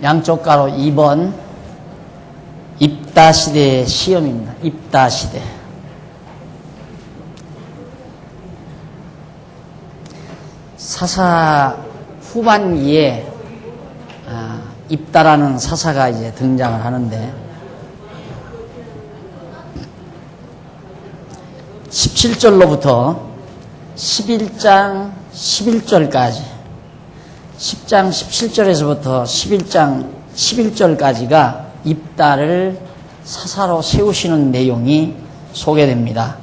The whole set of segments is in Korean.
양쪽 가로 2번 입다시대의 시험입니다. 입다시대. 사사 후반기에 입다라는 사사가 이제 등장을 하는데 17절로부터 11장 11절까지 10장 17절에서부터 11장 11절까지가 입다를 사사로 세우시는 내용이 소개됩니다.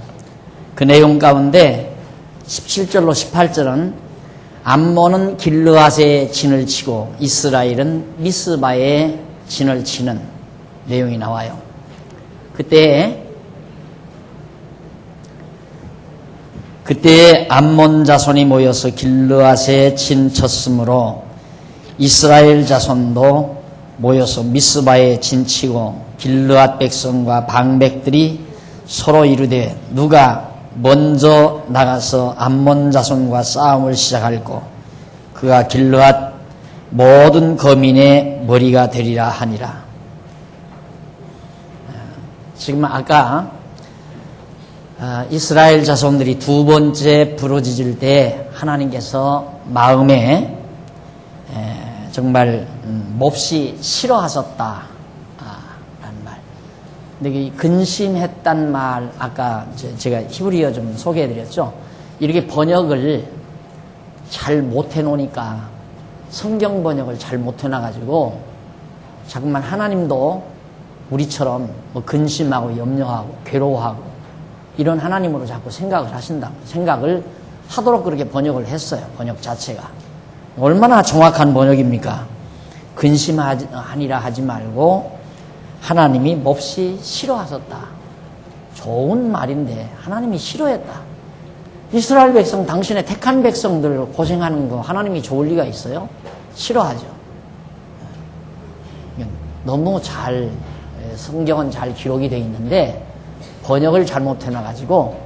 그 내용 가운데 17절로 18절은 암몬은 길르앗에 진을 치고 이스라엘은 미스바에 진을 치는 내용이 나와요. 그때 암몬 자손이 모여서 길르앗에 진 쳤으므로 이스라엘 자손도 모여서 미스바에 진치고 길르앗 백성과 방백들이 서로 이르되 누가 먼저 나가서 암몬 자손과 싸움을 시작할꼬 그가 길르앗 모든 거민의 머리가 되리라 하니라. 지금 아까 이스라엘 자손들이 두 번째 부르짖을 때 하나님께서 마음에 정말 몹시 싫어하셨다 라는 말. 근데 이 근심했단 말 아까 제가 히브리어 좀 소개해드렸죠. 이렇게 번역을 잘 못해 놓으니까 성경 번역을 잘 못해 놔가지고 자꾸만 하나님도 우리처럼 뭐 근심하고 염려하고 괴로워하고 이런 하나님으로 자꾸 생각을 하신다. 생각을 하도록 그렇게 번역을 했어요. 번역 자체가. 얼마나 정확한 번역입니까? 근심하니라 하지 말고 하나님이 몹시 싫어하셨다. 좋은 말인데 하나님이 싫어했다. 이스라엘 백성, 당신의 택한 백성들 고생하는 거 하나님이 좋을 리가 있어요? 싫어하죠. 너무 잘 성경은 잘 기록이 되어 있는데 번역을 잘못해 놔가지고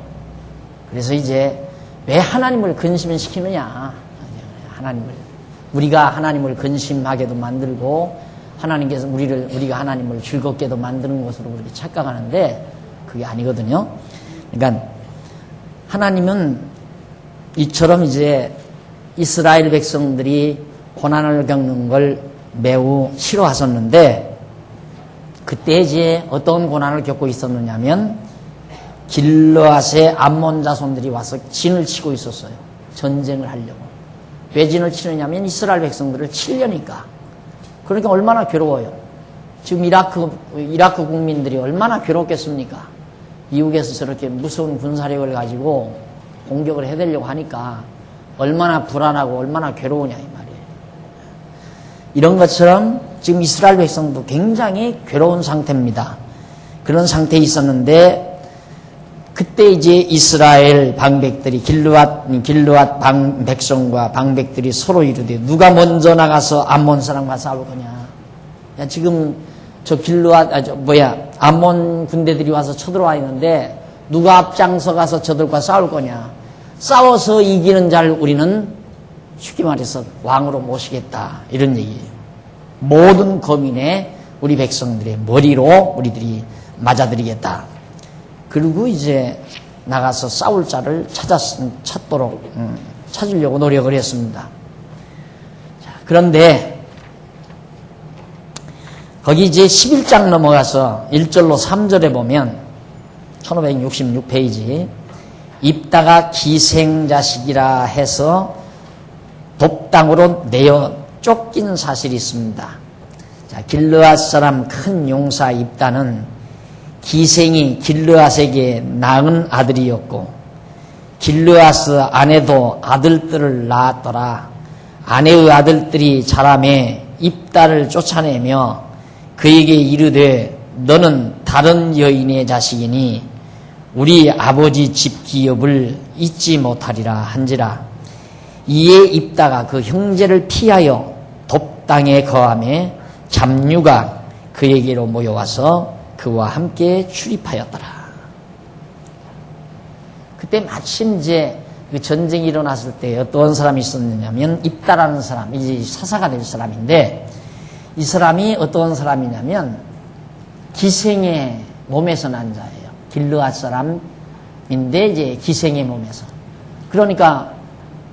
그래서 이제 왜 하나님을 근심시키느냐. 우리가 하나님을 근심하게도 만들고 하나님께서 우리가 하나님을 즐겁게도 만드는 것으로 그렇게 착각하는데 그게 아니거든요. 그러니까 하나님은 이처럼 이제 이스라엘 백성들이 고난을 겪는 걸 매우 싫어하셨는데 그때 이제 어떤 고난을 겪고 있었느냐면 길르앗의 암몬 자손들이 와서 진을 치고 있었어요. 전쟁을 하려고. 왜 진을 치느냐면 이스라엘 백성들을 치려니까. 그러니까 얼마나 괴로워요. 지금 이라크 국민들이 얼마나 괴롭겠습니까? 미국에서 저렇게 무서운 군사력을 가지고 공격을 해대려고 하니까 얼마나 불안하고 얼마나 괴로우냐 이 말이에요. 이런 것처럼 지금 이스라엘 백성도 굉장히 괴로운 상태입니다. 그런 상태에 있었는데 그때 이제 이스라엘 방백들이 길르앗 백성과 방백들이 서로 이르되 누가 먼저 나가서 암몬 사람과 싸울 거냐. 야, 지금 저 암몬 군대들이 와서 쳐들어와 있는데 누가 앞장서 가서 저들과 싸울 거냐. 싸워서 이기는 자를 우리는 쉽게 말해서 왕으로 모시겠다. 이런 얘기예요. 모든 거민의 우리 백성들의 머리로 우리들이 맞아들이겠다. 그리고 이제 나가서 싸울 자를 찾으려고 노력을 했습니다. 자, 그런데 거기 이제 11장 넘어가서 1절로 3절에 보면 1566페이지 입다가 기생자식이라 해서 돕당으로 내어 쫓긴 사실이 있습니다. 자, 길르앗 사람 큰 용사 입다는 기생이 길르앗에게 낳은 아들이었고 길르앗 아내도 아들들을 낳았더라. 아내의 아들들이 자라매 입다를 쫓아내며 그에게 이르되 너는 다른 여인의 자식이니 우리 아버지 집 기업을 잊지 못하리라 한지라. 이에 입다가 그 형제를 피하여 돕당에 거하매 잡류가 그에게로 모여와서 그와 함께 출입하였더라. 그때 마침 이제 그 전쟁이 일어났을 때 어떤 사람이 있었느냐면 입다라는 사람, 이제 사사가 될 사람인데 이 사람이 어떤 사람이냐면 기생의 몸에서 난 자예요. 길르앗 사람인데 이제 기생의 몸에서. 그러니까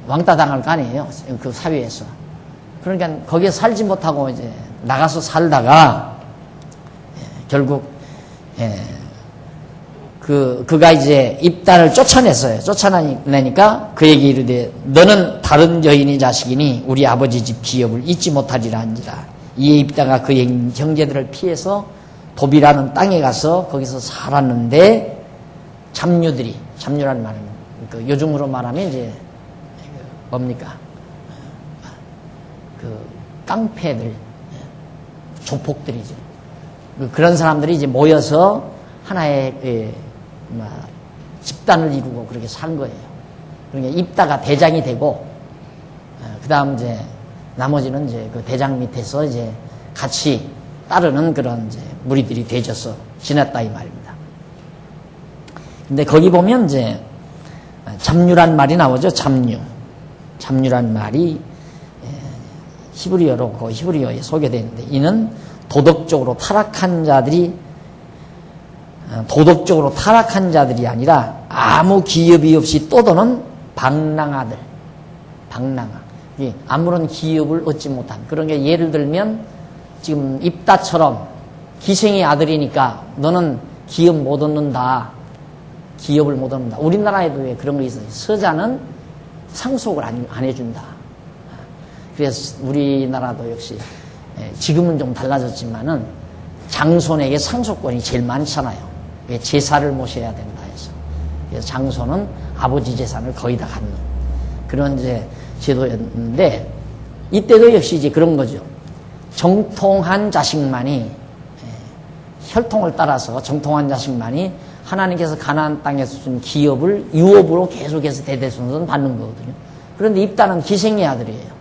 왕따 당할 거 아니에요. 그 사회에서. 그러니까 거기에 살지 못하고 이제 나가서 살다가 결국 그가 이제 입단을 쫓아냈어요. 쫓아내니까 그에게 이르되 너는 다른 여인의 자식이니 우리 아버지 집 기업을 잊지 못하리라 한지라. 이에 입다가 그 형제들을 피해서 도비라는 땅에 가서 거기서 살았는데 잡류란 말은 그 요즘으로 말하면 이제 뭡니까? 그 깡패들, 조폭들이죠. 그런 사람들이 이제 모여서 하나의 집단을 이루고 그렇게 산 거예요. 그러니까 입다가 대장이 되고, 그 다음 이제 나머지는 이제 그 대장 밑에서 이제 같이 따르는 그런 이제 무리들이 되져서 지냈다 이 말입니다. 근데 거기 보면 이제 잡류란 말이 나오죠. 잡류란 말이 히브리어로 그 히브리어에 소개되어 있는데 이는 도덕적으로 타락한 자들이 아니라 아무 기업이 없이 떠도는 방랑아들. 아무런 기업을 얻지 못한. 그런 게 예를 들면 지금 입다처럼 기생의 아들이니까 너는 기업 못 얻는다. 기업을 못 얻는다. 우리나라에도 왜 그런 거 있어요. 서자는 상속을 안 해준다. 그래서 우리나라도 역시 지금은 좀 달라졌지만은 장손에게 상속권이 제일 많잖아요. 왜 제사를 모셔야 된다 해서. 그래서 장손은 아버지 재산을 거의 다 갖는 그런 이제 제도였는데 이때도 역시 이제 그런 거죠. 정통한 자식만이 혈통을 따라서 정통한 자식만이 하나님께서 가나안 땅에서 준 기업을 유업으로 계속해서 대대손손 받는 거거든요. 그런데 입다는 기생의 아들이에요.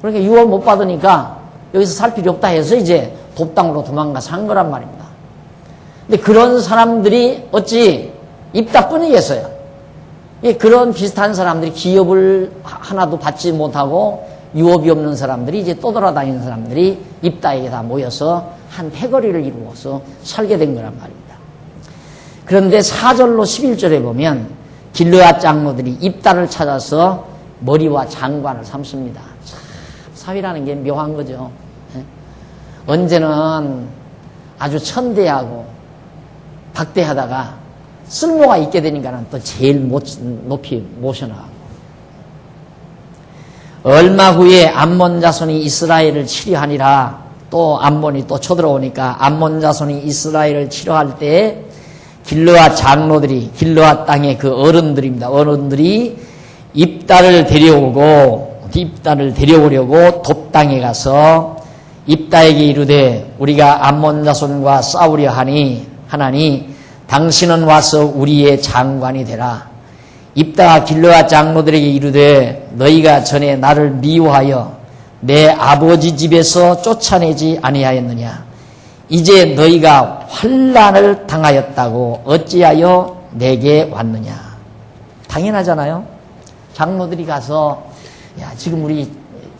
그러니까 유업 못 받으니까 여기서 살 필요 없다 해서 이제 돕당으로 도망가서 한 거란 말입니다. 근데 그런 사람들이 어찌 입다뿐이겠어요. 그런 비슷한 사람들이 기업을 하나도 받지 못하고 유업이 없는 사람들이 이제 떠돌아다니는 사람들이 입다에게 다 모여서 한 패거리를 이루어서 살게 된 거란 말입니다. 그런데 4절로 11절에 보면 길르앗 장로들이 입다를 찾아서 머리와 장관을 삼습니다. 참 사위라는 게 묘한 거죠. 언제는 아주 천대하고 박대하다가 쓸모가 있게 되니까는 또 제일 높이 모셔나가고 얼마 후에 암몬 자손이 이스라엘을 치려하니라. 또 암몬이 또 쳐들어오니까 암몬 자손이 이스라엘을 치려할 때에 길르앗 장로들이 길르앗 땅의 그 어른들입니다. 어른들이 입다를 데려오려고 돕당에 가서 입다에게 이르되 우리가 암몬 자손과 싸우려 하나니 당신은 와서 우리의 장관이 되라. 입다가 길르앗 장로들에게 이르되 너희가 전에 나를 미워하여 내 아버지 집에서 쫓아내지 아니하였느냐. 이제 너희가 환난을 당하였다고 어찌하여 내게 왔느냐. 당연하잖아요. 장로들이 가서 야 지금 우리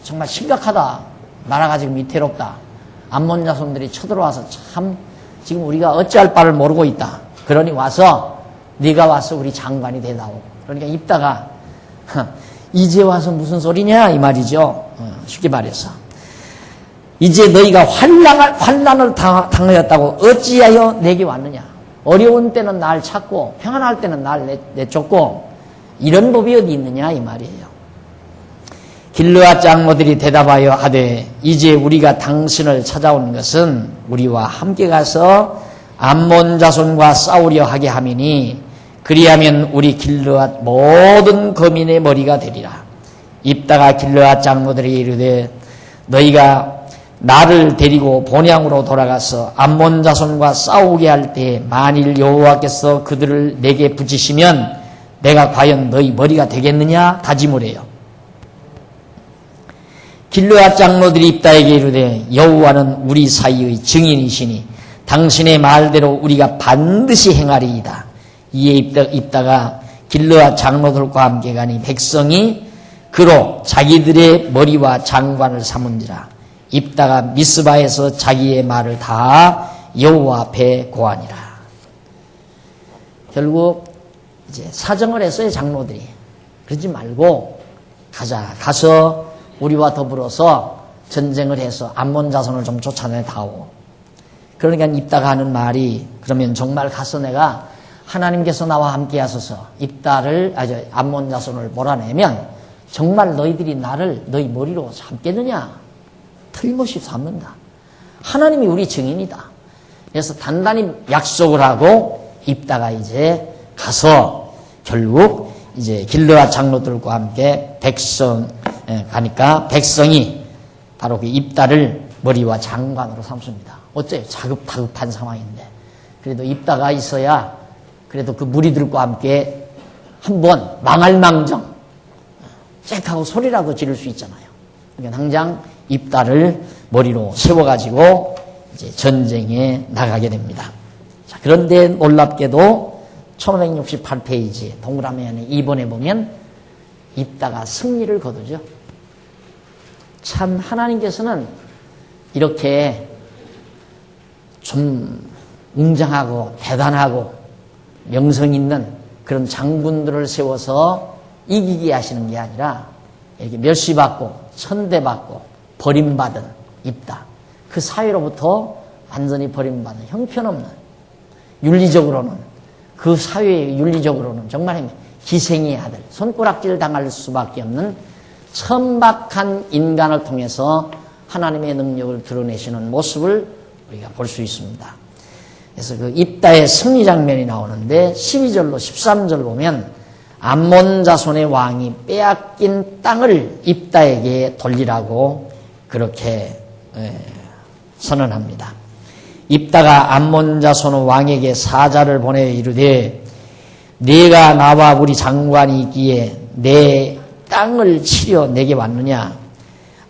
정말 심각하다. 나라가 지금 위태롭다. 암몬 자손들이 쳐들어와서 참 지금 우리가 어찌할 바를 모르고 있다. 그러니 와서 네가 와서 우리 장관이 되다오. 그러니까 입다가 이제 와서 무슨 소리냐 이 말이죠. 쉽게 말해서 이제 너희가 환난을 당하였다고 어찌하여 내게 왔느냐. 어려운 때는 날 찾고 평안할 때는 날 내쫓고 이런 법이 어디 있느냐 이 말이에요. 길르앗 장로들이 대답하여 하되 이제 우리가 당신을 찾아온 것은 우리와 함께 가서 암몬 자손과 싸우려 하게 함이니 그리하면 우리 길르앗 모든 거민의 머리가 되리라. 입다가 길르앗 장로들에게 이르되 너희가 나를 데리고 본향으로 돌아가서 암몬 자손과 싸우게 할 때 만일 여호와께서 그들을 내게 붙이시면 내가 과연 너희 머리가 되겠느냐 다짐을 해요. 길르앗 장로들이 입다에게 이르되 여호와는 우리 사이의 증인이시니 당신의 말대로 우리가 반드시 행하리이다. 이에 입다가 길르앗 장로들과 함께 가니 백성이 그로 자기들의 머리와 장관을 삼은지라. 입다가 미스바에서 자기의 말을 다 여호와 앞에 고하니라. 결국 이제 사정을 했어요, 장로들이. 그러지 말고 가서 우리와 더불어서 전쟁을 해서 암몬 자손을 좀 쫓아내다오. 그러니까 입다가 하는 말이, 그러면 정말 가서 내가 하나님께서 나와 함께 하소서 암몬 자손을 몰아내면 정말 너희들이 나를 너희 머리로 삼겠느냐? 틀림없이 삼는다. 하나님이 우리 증인이다. 그래서 단단히 약속을 하고 입다가 이제 가서 결국 이제 길르앗 장로들과 함께 가니까 백성이 바로 그 입다를 머리와 장관으로 삼습니다. 어째요? 다급한 상황인데. 그래도 입다가 있어야 그래도 그 무리들과 함께 한번 망할망정 쨍하고 소리라도 지를 수 있잖아요. 그러니까 당장 입다를 머리로 세워가지고 이제 전쟁에 나가게 됩니다. 자, 그런데 놀랍게도 1568페이지 동그라미 안에 2번에 보면 입다가 승리를 거두죠. 참 하나님께서는 이렇게 좀 웅장하고 대단하고 명성 있는 그런 장군들을 세워서 이기게 하시는 게 아니라 이렇게 멸시받고 천대받고 버림받은 입다. 그 사회로부터 완전히 버림받은 형편없는 윤리적으로는 그 사회의 윤리적으로는 정말 희생의 아들, 손가락질 당할 수밖에 없는 천박한 인간을 통해서 하나님의 능력을 드러내시는 모습을 우리가 볼 수 있습니다. 그래서 그 입다의 승리 장면이 나오는데 12절로 13절 보면 암몬 자손의 왕이 빼앗긴 땅을 입다에게 돌리라고 그렇게 선언합니다. 입다가 암몬 자손 왕에게 사자를 보내 이르되 네가 나와 우리 장관이 있기에 내 땅을 치려 내게 왔느냐?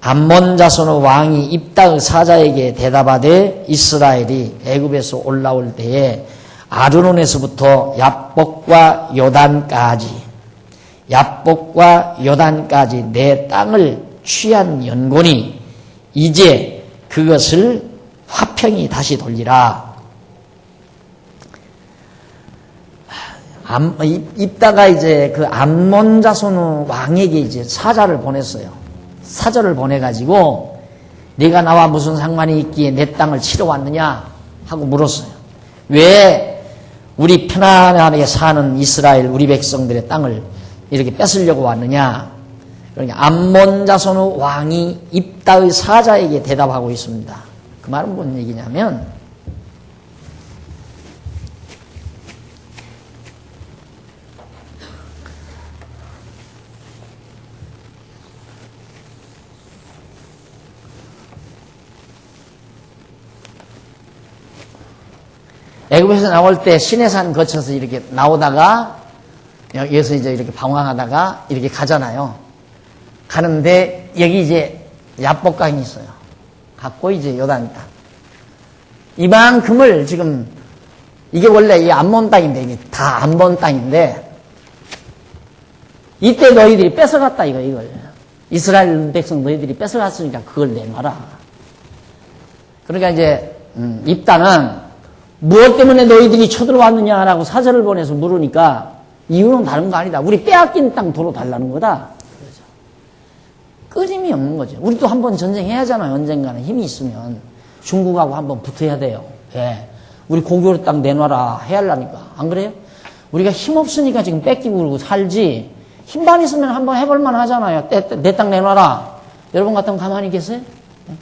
암몬 자손의 왕이 입다의 사자에게 대답하되 이스라엘이 애굽에서 올라올 때에 아르논에서부터 야복과 요단까지 내 땅을 취한 연고니 이제 그것을 화평히 다시 돌리라. 입다가 이제 그 암몬 자손 왕에게 이제 사자를 보냈어요. 사절을 보내가지고 네가 나와 무슨 상관이 있기에 내 땅을 치러 왔느냐 하고 물었어요. 왜 우리 편안하게 사는 이스라엘 우리 백성들의 땅을 이렇게 뺏으려고 왔느냐? 그러니까 암몬 자손의 왕이 입다의 사자에게 대답하고 있습니다. 그 말은 뭔 얘기냐면 애굽에서 나올 때 시내산 거쳐서 이렇게 나오다가 여기서 이제 이렇게 방황하다가 이렇게 가잖아요. 가는데 여기 이제 야복강이 있어요. 갖고 이제 요단 땅. 이만큼을 지금 이게 원래 이 암몬 땅인데 이게 다 암몬 땅인데 이때 너희들이 뺏어갔다 이걸. 이스라엘 백성 너희들이 뺏어갔으니까 그걸 내놔라. 그러니까 이제 입다는 무엇 때문에 너희들이 쳐들어왔느냐라고 사절을 보내서 물으니까 이유는 다른 거 아니다. 우리 빼앗긴 땅 도로 달라는 거다. 그러죠. 끊임이 없는 거죠. 우리도 한번 전쟁해야 하잖아요. 언젠가는 힘이 있으면. 중국하고 한번 붙어야 돼요. 예. 우리 고교로 땅 내놔라 해야 하려니까. 안 그래요? 우리가 힘 없으니까 지금 뺏기고 그러고 살지. 힘만 있으면 한번 해볼만 하잖아요. 내 땅 내놔라. 여러분 같으면 가만히 계세요? 예.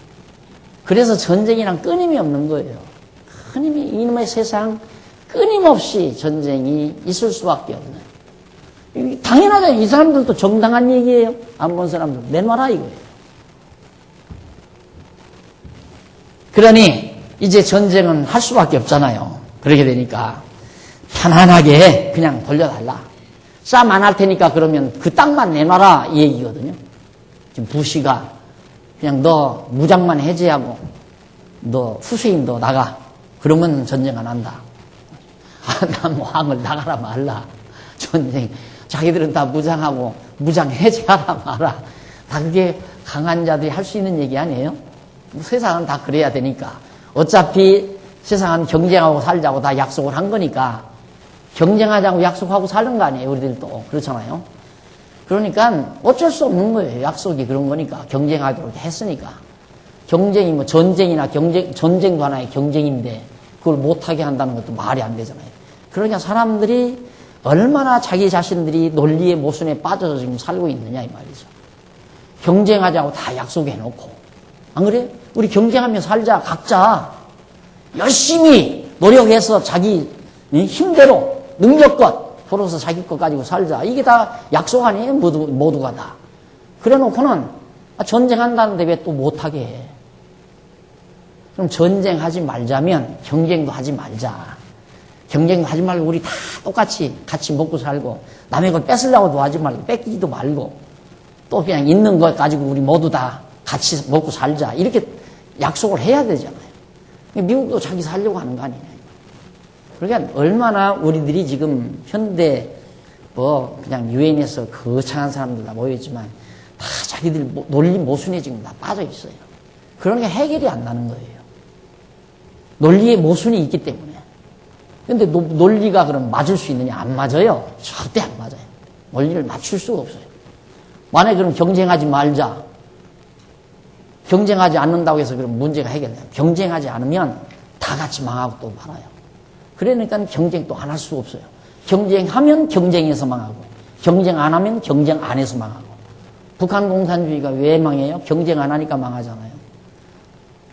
그래서 전쟁이란 끊임이 없는 거예요. 이놈의 세상 끊임없이 전쟁이 있을 수밖에 없는. 당연하잖아요. 이 사람들도 정당한 얘기예요. 암몬 사람들 내놔라 이거예요. 그러니 이제 전쟁은 할 수밖에 없잖아요. 그렇게 되니까 편안하게 그냥 돌려달라. 싸움 안 할 테니까 그러면 그 땅만 내놔라 이 얘기거든요. 지금 부시가 그냥 너 무장만 해제하고 너 후세인 너 나가. 그러면 전쟁 안 한다. 난 왕을 나가라 말라. 전쟁. 자기들은 다 무장하고 무장 해제하라 말아. 다 그게 강한 자들이 할 수 있는 얘기 아니에요? 세상은 다 그래야 되니까. 어차피 세상은 경쟁하고 살자고 다 약속을 한 거니까 경쟁하자고 약속하고 사는 거 아니에요. 우리들도. 그렇잖아요. 그러니까 어쩔 수 없는 거예요. 약속이 그런 거니까. 경쟁하기로 했으니까. 경쟁이 뭐 전쟁이나 전쟁도 하나의 경쟁인데 그걸 못하게 한다는 것도 말이 안 되잖아요. 그러니까 사람들이 얼마나 자기 자신들이 논리의 모순에 빠져서 지금 살고 있느냐 이 말이죠. 경쟁하자고 다 약속해놓고. 안 그래요? 우리 경쟁하며 살자. 각자 열심히 노력해서 자기 힘대로 능력껏 벌어서 자기 것 가지고 살자. 이게 다 약속 아니에요? 모두가 다. 그래 놓고는 전쟁한다는데 왜 또 못하게 해? 그럼 전쟁하지 말자면 경쟁도 하지 말자. 경쟁도 하지 말고 우리 다 똑같이 같이 먹고 살고 남의 걸 뺏으려고도 하지 말고 뺏기지도 말고 또 그냥 있는 것 가지고 우리 모두 다 같이 먹고 살자. 이렇게 약속을 해야 되잖아요. 미국도 자기 살려고 하는 거 아니냐. 그러니까 얼마나 우리들이 지금 현대 그냥 유엔에서 거창한 사람들 다 모여있지만 다 자기들 논리 모순에 지금 다 빠져 있어요. 그러니까 해결이 안 나는 거예요. 논리의 모순이 있기 때문에. 근데 논리가 그럼 맞을 수 있느냐? 안 맞아요. 절대 안 맞아요. 논리를 맞출 수가 없어요. 만약에 그럼 경쟁하지 말자. 경쟁하지 않는다고 해서 그럼 문제가 해결돼요. 경쟁하지 않으면 다 같이 망하고 또 말아요. 그러니까 경쟁 또 안 할 수가 없어요. 경쟁하면 경쟁에서 망하고, 경쟁 안 하면 경쟁 안에서 망하고. 북한 공산주의가 왜 망해요? 경쟁 안 하니까 망하잖아요.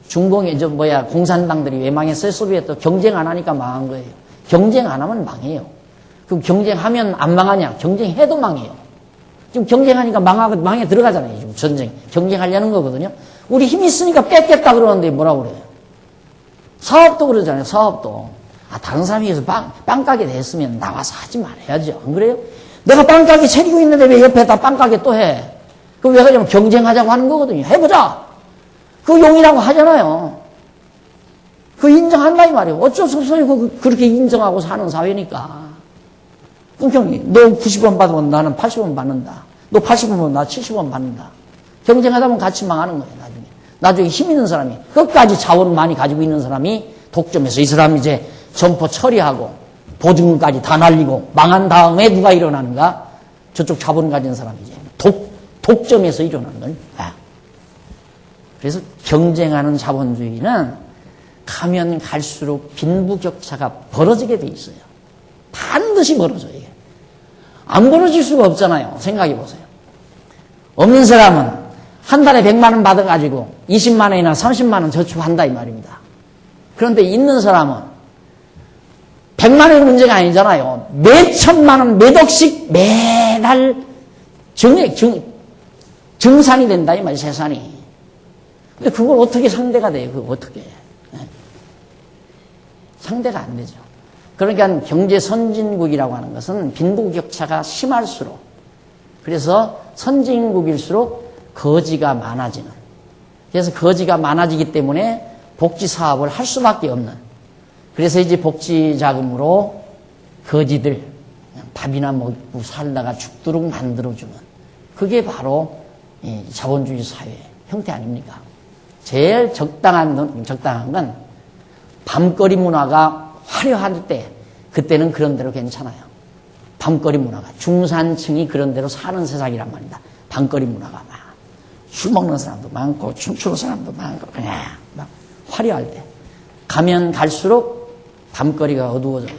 중공의 공산당들이 왜 망했어요? 소비에트 경쟁 안 하니까 망한 거예요. 경쟁 안 하면 망해요. 그럼 경쟁하면 안 망하냐? 경쟁해도 망해요. 지금 경쟁하니까 망해 들어가잖아요. 지금 전쟁. 경쟁하려는 거거든요. 우리 힘 있으니까 뺏겠다 그러는데 뭐라고 그래요? 사업도 그러잖아요. 사업도. 다른 사람이 여기서 빵가게 됐으면 나와서 하지 말아야죠. 안 그래요? 내가 빵가게 차리고 있는데 왜 옆에다 빵가게 또 해? 그럼 왜 그러냐면 경쟁하자고 하는 거거든요. 해보자. 그 용이라고 하잖아요. 그 인정한다 이 말이에요. 어쩔 수 없어요. 그렇게 인정하고 사는 사회니까. 그럼 형님, 너 90원 받으면 나는 80원 받는다. 너 80원 받으면 나 70원 받는다. 경쟁하다 보면 같이 망하는 거예요. 나중에 힘 있는 사람이 끝까지 자원 많이 가지고 있는 사람이 독점해서 이 사람이 이제 점포 처리하고 보증금까지 다 날리고 망한 다음에 누가 일어나는가? 저쪽 자본 가진 사람이 이제 독점해서 일어나는 거예요. 그래서 경쟁하는 자본주의는 가면 갈수록 빈부격차가 벌어지게 돼 있어요. 반드시 벌어져요. 이게. 안 벌어질 수가 없잖아요. 생각해 보세요. 없는 사람은 한 달에 100만 원 받아가지고 20만 원이나 30만 원 저축한다 이 말입니다. 그런데 있는 사람은 100만 원의 문제가 아니잖아요. 몇 천만 원, 몇 억씩 매달 증산이 된다 이 말이에요. 재산이. 근데 그걸 어떻게 상대가 돼요? 그걸 어떻게. 상대가 안 되죠. 그러니까 경제 선진국이라고 하는 것은 빈부격차가 심할수록, 그래서 선진국일수록 거지가 많아지는, 그래서 거지가 많아지기 때문에 복지 사업을 할 수밖에 없는, 그래서 이제 복지 자금으로 거지들 그냥 밥이나 먹고 살다가 죽도록 만들어주는, 그게 바로 자본주의 사회의 형태 아닙니까? 제일 적당한 건 밤거리 문화가 화려할 때, 그때는 그런 대로 괜찮아요. 밤거리 문화가, 중산층이 그런 대로 사는 세상이란 말입니다. 밤거리 문화가 막 술 먹는 사람도 많고 춤추는 사람도 많고 그냥 막 화려할 때, 가면 갈수록 밤거리가 어두워져요.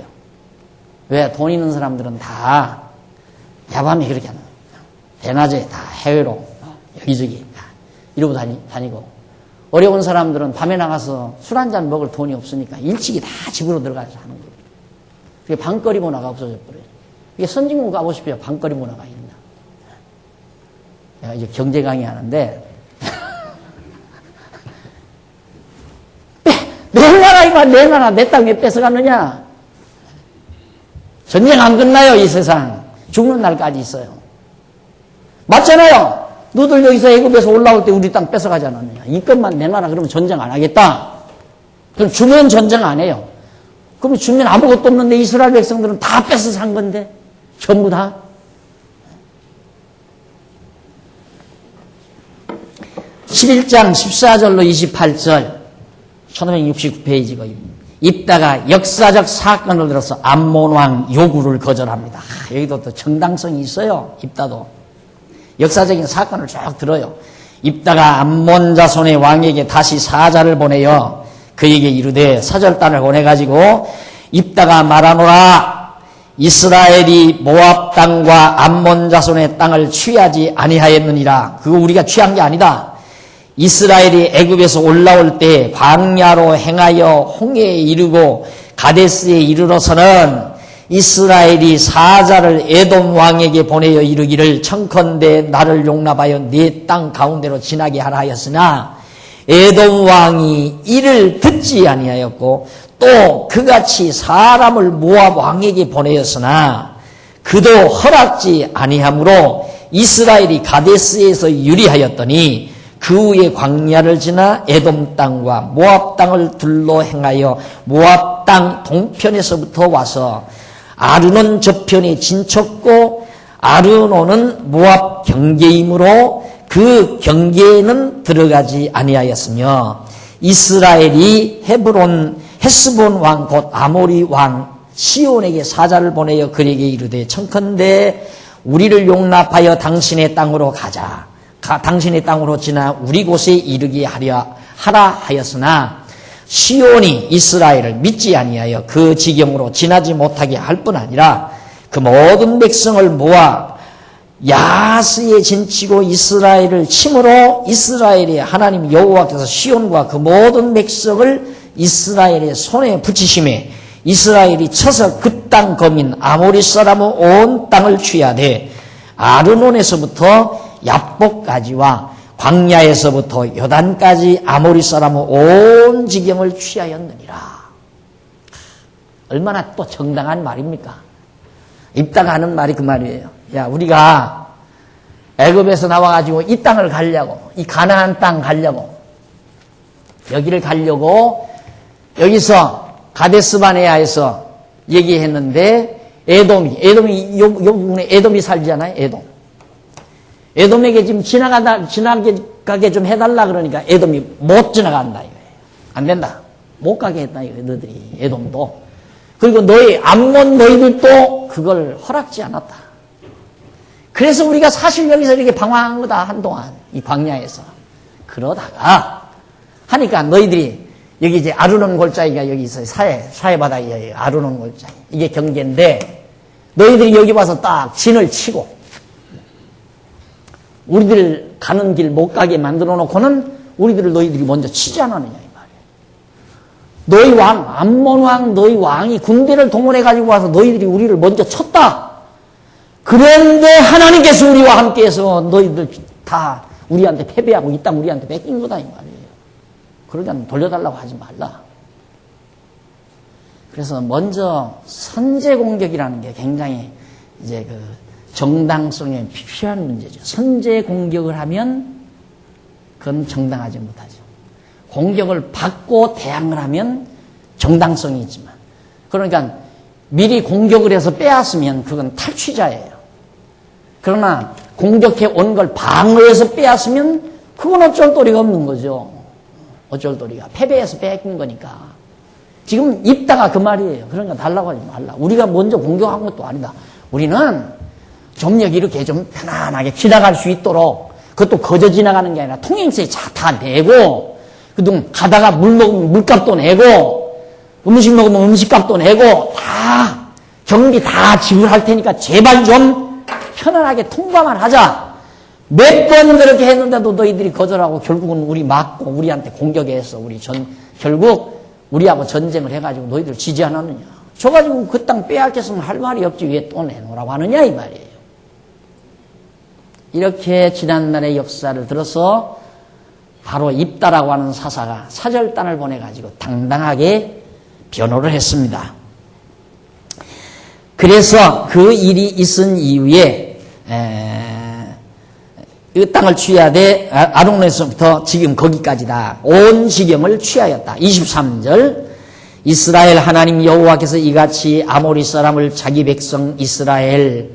왜? 돈 있는 사람들은 다 야밤에 그렇게 하는 거예요. 대낮에 다 해외로 여기저기 이러고 다니고, 어려운 사람들은 밤에 나가서 술 한잔 먹을 돈이 없으니까 일찍이 다 집으로 들어가서 하는 거예요. 그게 밤거리 문화가 없어져 버려요. 이게 선진국 가보십시오. 밤거리 문화가 있나. 내가 이제 경제 강의 하는데 내 나라 내 나라 내 땅 왜 뺏어갔느냐. 전쟁 안 끝나요. 이 세상 죽는 날까지 있어요. 맞잖아요. 너들 여기서 애굽에서 올라올 때 우리 땅 뺏어가지 않았느냐. 이 것만 내놔라. 그러면 전쟁 안 하겠다. 그럼 주면 전쟁 안 해요. 그럼 주면 아무것도 없는데 이스라엘 백성들은 다 뺏어서 산 건데. 전부 다. 11장 14절로 28절 1569페이지고 입다가 역사적 사건을 들어서 암몬 왕 요구를 거절합니다. 여기도 또 정당성이 있어요. 입다도 역사적인 사건을 쭉 들어요. 입다가 암몬 자손의 왕에게 다시 사자를 보내어 그에게 이르되 사절단을 보내가지고 입다가 말하노라. 이스라엘이 모압 땅과 암몬 자손의 땅을 취하지 아니하였느니라. 그거 우리가 취한 게 아니다. 이스라엘이 애굽에서 올라올 때 광야로 행하여 홍해에 이르고 가데스에 이르러서는 이스라엘이 사자를 에돔 왕에게 보내어 이르기를 청컨대 나를 용납하여 네 땅 가운데로 지나게 하라 하였으나 에돔 왕이 이를 듣지 아니하였고 또 그같이 사람을 모압 왕에게 보내었으나 그도 허락지 아니하므로 이스라엘이 가데스에서 유리하였더니 그 후에 광야를 지나 에돔 땅과 모압 땅을 둘러 행하여 모압 땅 동편에서부터 와서 아르논 저편에 진쳤고 아르논은 모압 경계이므로 그 경계에는 들어가지 아니하였으며 이스라엘이 헤스본 왕 곧 아모리 왕 시온에게 사자를 보내어 그에게 이르되 청컨대 우리를 용납하여 당신의 땅으로 가자. 당신의 땅으로 지나 우리 곳에 이르게 하라 하였으나 시온이 이스라엘을 믿지 아니하여 그 지경으로 지나지 못하게 할 뿐 아니라 그 모든 백성을 모아 야스에 진치고 이스라엘을 침으로 이스라엘의 하나님 여호와께서 시온과 그 모든 백성을 이스라엘의 손에 붙이심에 이스라엘이 쳐서 그 땅 거민 아모리 사람의 온 땅을 취하되 아르논에서부터 야복까지와 광야에서부터 요단까지 아모리 사람의 온 지경을 취하였느니라. 얼마나 또 정당한 말입니까? 입다가 하는 말이 그 말이에요. 야, 우리가 애굽에서 나와가지고 이 땅을 가려고, 이 가나안 땅 가려고, 여기를 가려고 여기서 가데스바네아에서 얘기했는데 에돔이 요 부분에 에돔이 살잖아요. 에돔에게 지금 지나가게 좀 해달라 그러니까 에돔이 못 지나간다 이거예요. 안 된다. 못 가게 했다 이거예요. 너희들이 에돔도. 그리고 암몬 너희들도 그걸 허락지 않았다. 그래서 우리가 사실 여기서 이렇게 방황한 거다 한동안 이 광야에서. 그러다가 하니까 너희들이 여기 이제 아르논 골짜기가 여기 있어요. 사해 바다에 아르논 골짜기. 이게 경계인데 너희들이 여기 와서 딱 진을 치고 우리들 가는 길 못 가게 만들어 놓고는 너희들이 먼저 치지 않았느냐 이 말이에요. 너희 왕 암몬 왕 너희 왕이 군대를 동원해 가지고 와서 너희들이 우리를 먼저 쳤다. 그런데 하나님께서 우리와 함께해서 너희들 다 우리한테 패배하고 이 땅 우리한테 뺏긴 거다 이 말이에요. 그러니까 돌려달라고 하지 말라. 그래서 먼저 선제 공격이라는 게 굉장히 이제 그 정당성에 필요한 문제죠. 선제 공격을 하면 그건 정당하지 못하죠. 공격을 받고 대항을 하면 정당성이 있지만 그러니까 미리 공격을 해서 빼앗으면 그건 탈취자예요. 그러나 공격해 온 걸 방어해서 빼앗으면 그건 어쩔 도리가 없는 거죠. 어쩔 도리가. 패배해서 뺏긴 거니까. 지금 입다가 그 말이에요. 그러니까 달라고 하지 말라. 우리가 먼저 공격한 것도 아니다. 우리는 좀 여기 이렇게 좀 편안하게 지나갈 수 있도록 그것도 거저 지나가는 게 아니라 통행세 다 내고 그동 가다가 물 먹으면 물값도 내고 음식 먹으면 음식값도 내고 다 경비 다 지불할 테니까 제발 좀 편안하게 통과만 하자. 몇 번 그렇게 했는데도 너희들이 거절하고 결국은 우리 맞고 우리한테 공격해서 결국 우리하고 전쟁을 해가지고 너희들 지지 않았느냐. 줘가지고 그 땅 빼앗겼으면 할 말이 없지 왜 또 내놓으라고 하느냐 이 말이에요. 이렇게 지난날의 역사를 들어서 바로 입다라고 하는 사사가 사절단을 보내가지고 당당하게 변호를 했습니다. 그래서 그 일이 있은 이후에 이 땅을 취하되 아론에서부터 지금 거기까지다. 온 지경을 취하였다. 23절 이스라엘 하나님 여호와께서 이같이 아모리 사람을 자기 백성 이스라엘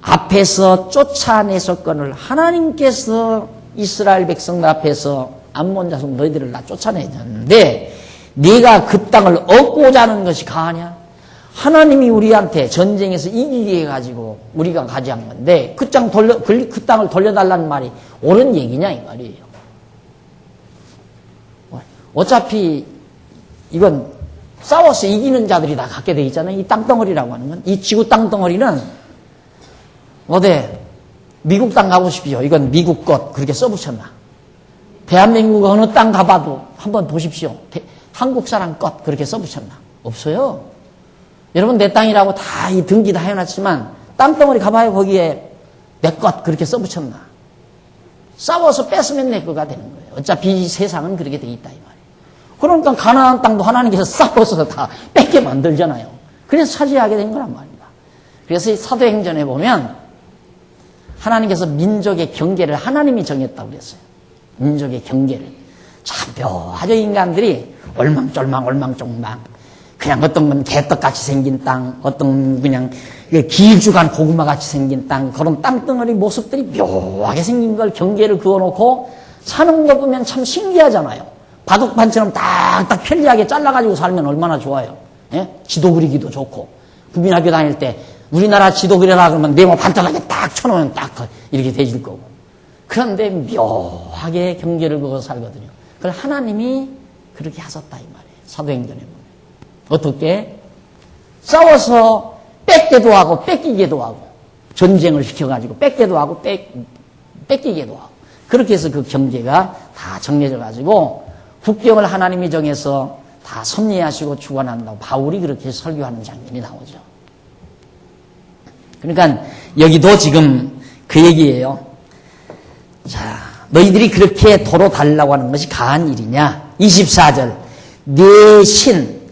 앞에서 쫓아내셨거늘 하나님께서 이스라엘 백성들 앞에서 암몬 자손 너희들을 나 쫓아내줬는데 네가 그 땅을 얻고자 하는 것이 가하냐? 하나님이 우리한테 전쟁에서 이기게 해가지고 우리가 가져간 건데 그 땅을 돌려달라는 말이 옳은 얘기냐 이 말이에요. 어차피 이건 싸워서 이기는 자들이 다 갖게 돼 있잖아요. 이 땅덩어리라고 하는 건. 이 지구 땅덩어리는 어디 미국 땅 가보십시오. 이건 미국 것 그렇게 써붙였나. 대한민국 어느 땅 가봐도 한번 보십시오. 한국 사람 것 그렇게 써붙였나. 없어요. 여러분 내 땅이라고 다 이 등기 다 해놨지만 땅덩어리 가봐요. 거기에 내 것 그렇게 써붙였나. 싸워서 뺏으면 내 거가 되는 거예요. 어차피 이 세상은 그렇게 돼 있다 이 말이에요. 그러니까 가나안 땅도 하나님께서 싸워서 다 뺏게 만들잖아요. 그래서 차지하게 된 거란 말입니다. 그래서 이 사도행전에 보면 하나님께서 민족의 경계를 하나님이 정했다고 그랬어요. 민족의 경계를. 참 묘하죠. 인간들이 얼망쫄망 그냥 어떤 건 개떡같이 생긴 땅, 어떤 그냥 길쭉한 고구마같이 생긴 땅, 그런 땅덩어리 모습들이 묘하게 생긴 걸 경계를 그어놓고 사는 거 보면 참 신기하잖아요. 바둑판처럼 딱딱 편리하게 잘라가지고 살면 얼마나 좋아요. 예? 지도 그리기도 좋고. 국민학교 다닐 때 우리나라 지도 그려라 그러면 네모 반짝하게 딱 쳐놓으면 딱 이렇게 되질 거고. 그런데 묘하게 경계를 그어서 살거든요. 그걸 하나님이 그렇게 하셨다 이 말이에요. 사도행전에 보면. 어떻게? 싸워서 뺏기도 하고 뺏기기도 하고 전쟁을 시켜가지고 뺏기도 하고 뺏기기도 하고 그렇게 해서 그 경계가 다 정해져 가지고 국경을 하나님이 정해서 다 섭리하시고 주관한다고 바울이 그렇게 설교하는 장면이 나오죠. 그러니까 여기도 지금 그 얘기예요. 자, 너희들이 그렇게 도로 달라고 하는 것이 가한 일이냐? 24절 네 신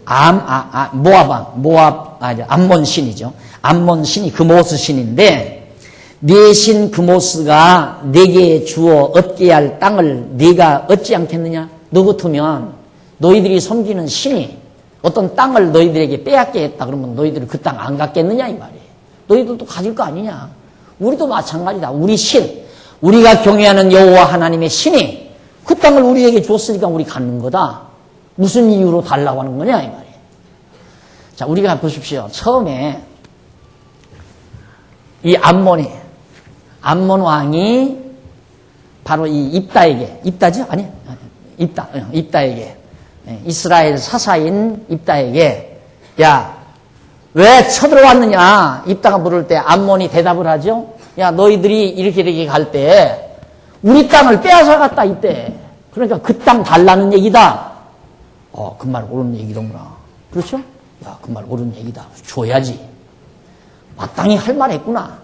암몬 신이죠. 암몬 신이 그모스 신인데 네 신 그모스가 네게 주어 얻게 할 땅을 네가 얻지 않겠느냐? 너 같으면 너희들이 섬기는 신이 어떤 땅을 너희들에게 빼앗게 했다 그러면 너희들이 그 땅 안 갖겠느냐 이 말이에요. 너희들도 가질 거 아니냐. 우리도 마찬가지다. 우리 신, 우리가 경외하는 여호와 하나님의 신이 그 땅을 우리에게 줬으니까 우리 갖는 거다. 무슨 이유로 달라고 하는 거냐 이 말이에요. 자, 우리가 보십시오. 처음에 이 암몬 왕이 바로 이 입다에게, 입다죠? 아니, 입다에게, 이스라엘 사사인 입다에게, 야, 왜 쳐들어왔느냐? 입다가 물을 때 암몬이 대답을 하죠? 야, 너희들이 이렇게 갈 때, 우리 땅을 빼앗아 갔다, 이때. 그러니까 그 땅 달라는 얘기다. 그 말 옳은 얘기로구나. 그렇죠? 야, 그 말 옳은 얘기다. 줘야지. 마땅히 할 말 했구나.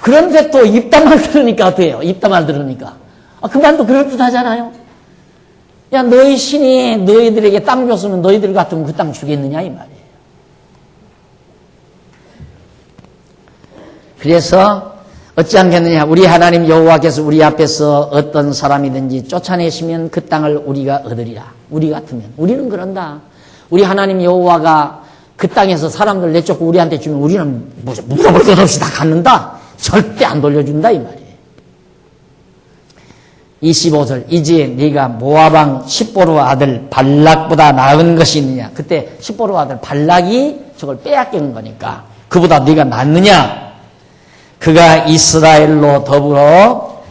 그런데 또 입다 말 들으니까 어때요? 입다 말 들으니까. 그 말도 그럴듯하잖아요. 야, 너희 신이 너희들에게 땅 줬으면 너희들 같으면 그 땅 주겠느냐, 이 말이에요. 그래서 어찌 않겠느냐. 우리 하나님 여호와께서 우리 앞에서 어떤 사람이든지 쫓아내시면 그 땅을 우리가 얻으리라. 우리 같으면. 우리는 그런다. 우리 하나님 여호와가 그 땅에서 사람들 내쫓고 우리한테 주면 우리는 물어볼 것 없이 다 갖는다. 절대 안 돌려준다 이 말이에요. 25절 이제 네가 모압왕 십보로 아들 발락보다 나은 것이 있느냐. 그때 십보로 아들 발락이 저걸 빼앗긴 거니까 그보다 네가 낫느냐. 그가 이스라엘로 더불어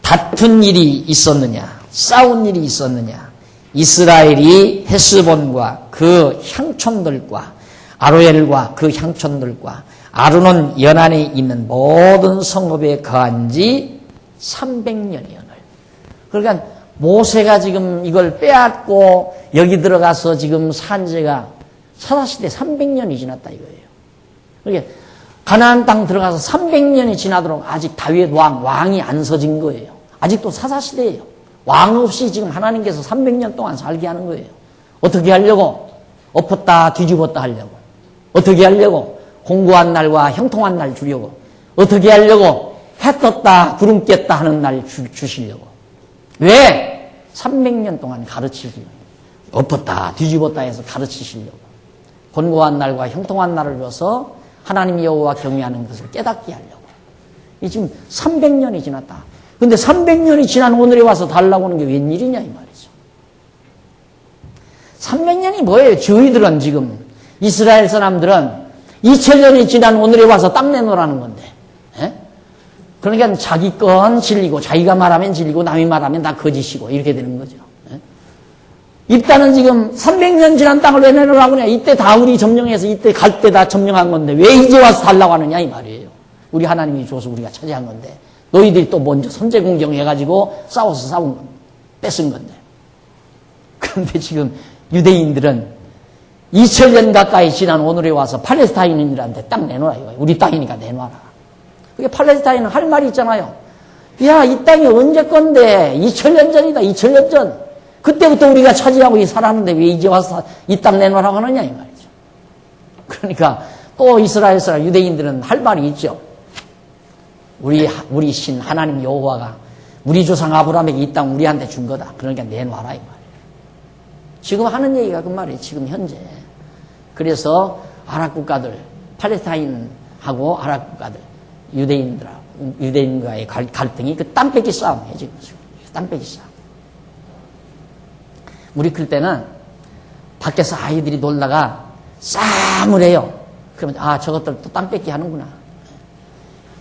다툰 일이 있었느냐. 싸운 일이 있었느냐. 이스라엘이 헤스본과 그 향촌들과 아로엘과 그 향촌들과 아르논 연안에 있는 모든 성읍에 거한 지 300년이었을. 그러니까 모세가 지금 이걸 빼앗고 여기 들어가서 지금 산 지가 사사시대 300년이 지났다 이거예요. 그러니까 가나안 땅 들어가서 300년이 지나도록 아직 다윗 왕이 안 서진 거예요. 아직도 사사시대예요. 왕 없이 지금 하나님께서 300년 동안 살게 하는 거예요. 어떻게 하려고? 엎었다 뒤집었다 하려고. 어떻게 하려고? 공고한 날과 형통한 날 주려고. 어떻게 하려고? 해 떴다 구름 깼다 하는 날 주시려고. 왜? 300년 동안 가르치시려고. 엎었다 뒤집었다 해서 가르치시려고. 권고한 날과 형통한 날을 줘서 하나님 여호와 경외하는 것을 깨닫게 하려고. 이 지금 300년이 지났다. 근데 300년이 지난 오늘에 와서 달라고 하는 게 웬일이냐 이 말이죠. 300년이 뭐예요? 저희들은 지금 이스라엘 사람들은 2000년이 지난 오늘에 와서 땀 내놓으라는 건데. 에? 그러니까 자기 건 진리고 자기가 말하면 진리고 남이 말하면 다 거짓이고 이렇게 되는 거죠. 에? 입다는 지금 300년 지난 땅을 왜 내놓으라고 그러냐. 이때 다 우리 점령해서 이때 갈 때 다 점령한 건데 왜 이제 와서 달라고 하느냐 이 말이에요. 우리 하나님이 줘서 우리가 차지한 건데 너희들이 또 먼저 선제 공격해가지고 싸워서 싸운 건데 뺏은 건데. 그런데 지금 유대인들은 2000년 가까이 지난 오늘에 와서 팔레스타인인들한테 땅 내놔라 이거예요. 우리 땅이니까 내놔라. 그게 팔레스타인은 할 말이 있잖아요. 야, 이 땅이 언제 건데 2000년 전이다. 2000년 전. 그때부터 우리가 차지하고 살았는데 왜 이제 와서 이 땅 내놔라고 하느냐 이 말이죠. 그러니까 또 이스라엘 사람 유대인들은 할 말이 있죠. 우리 신 하나님 여호와가 우리 조상 아브라함에게 이 땅 우리한테 준 거다. 그러니까 내놔라 이 말이에요. 지금 하는 얘기가 그 말이에요. 지금 현재. 그래서 아랍 국가들, 팔레스타인하고 아랍 국가들, 유대인과의 갈등이 그 땅 뺏기 싸움이에요. 지금 땅 뺏기 싸움. 우리 클 때는 밖에서 아이들이 놀다가 싸움을 해요. 그러면 저것들 또 땅 뺏기 하는구나.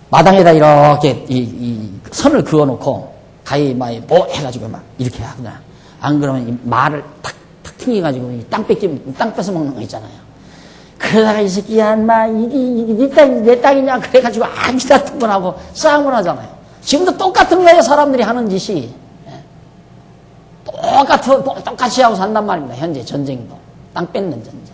마당에다 이렇게 이 선을 그어놓고 가위바위보 해가지고 막 이렇게 하구나. 안 그러면 이 말을 탁 튕겨가지고 땅 뺏어 먹는 거 있잖아요. 그러다가 이 새끼야, 이게 네 땅이냐 그래가지고 아기다 등분하고 싸움을 하잖아요. 지금도 똑같은 거예요. 사람들이 하는 짓이. 똑같이 하고 산단 말입니다. 현재 전쟁도. 땅 뺏는 전쟁.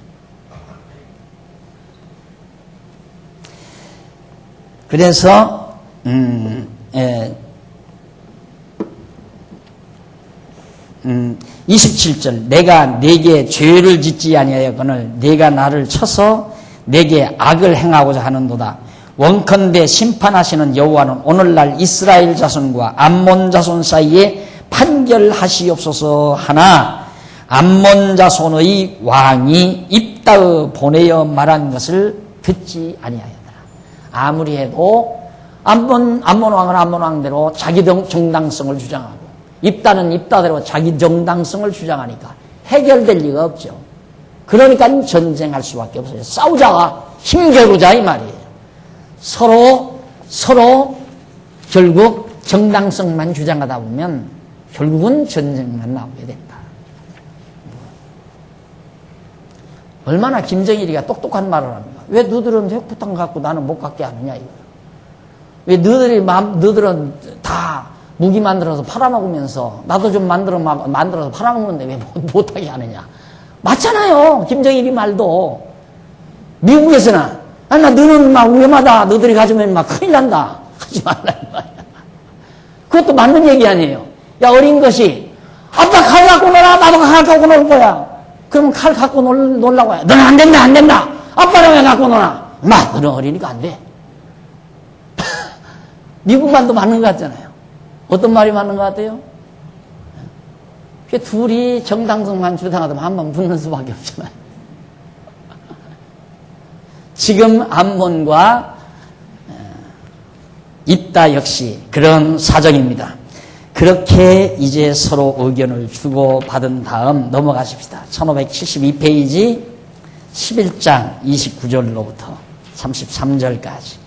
27절 내가 네게 죄를 짓지 아니하였거늘 네가 나를 쳐서 네게 악을 행하고자 하는도다. 원컨대 심판하시는 여호와는 오늘날 이스라엘 자손과 암몬 자손 사이에 판결하시옵소서 하나 암몬 자손의 왕이 입다의 보내어 말한 것을 듣지 아니하였더라. 아무리 해도 암몬 왕은 암몬 왕대로 자기 정당성을 주장하고 입다는 입다대로 자기 정당성을 주장하니까 해결될 리가 없죠. 그러니까 전쟁할 수밖에 없어요. 싸우자가 힘겨루자 이 말이에요. 서로 결국 정당성만 주장하다 보면 결국은 전쟁만 나오게 된다. 얼마나 김정일이가 똑똑한 말을 합니까? 왜 너희들은 핵폭탄 갖고 나는 못 갖게 하느냐 이거예요. 왜 너희들은 다 무기 만들어서 팔아먹으면서 나도 좀 만들어서 팔아먹는데 왜 못하게 하느냐. 맞잖아요. 김정일이 말도. 미국에서는 너는 막 위험하다. 너희들이 가지면 막 큰일 난다. 하지 말라는 말이야. 그것도 맞는 얘기 아니에요. 야, 어린 것이 아빠 칼 갖고 놀아. 나도 칼 갖고 놀 거야. 그러면 칼 갖고 놀라고 해. 너는 안 된다. 아빠는 왜 갖고 놀아? 너는 어리니까 안 돼. 미국 말도 맞는 것 같잖아요. 어떤 말이 맞는 것 같아요? 둘이 정당성만 주장하다면 한 번 붙는 수밖에 없잖아요. 지금 암몬과 입다 역시 그런 사정입니다. 그렇게 이제 서로 의견을 주고받은 다음 넘어가십시다. 1572페이지 11장 29절로부터 33절까지.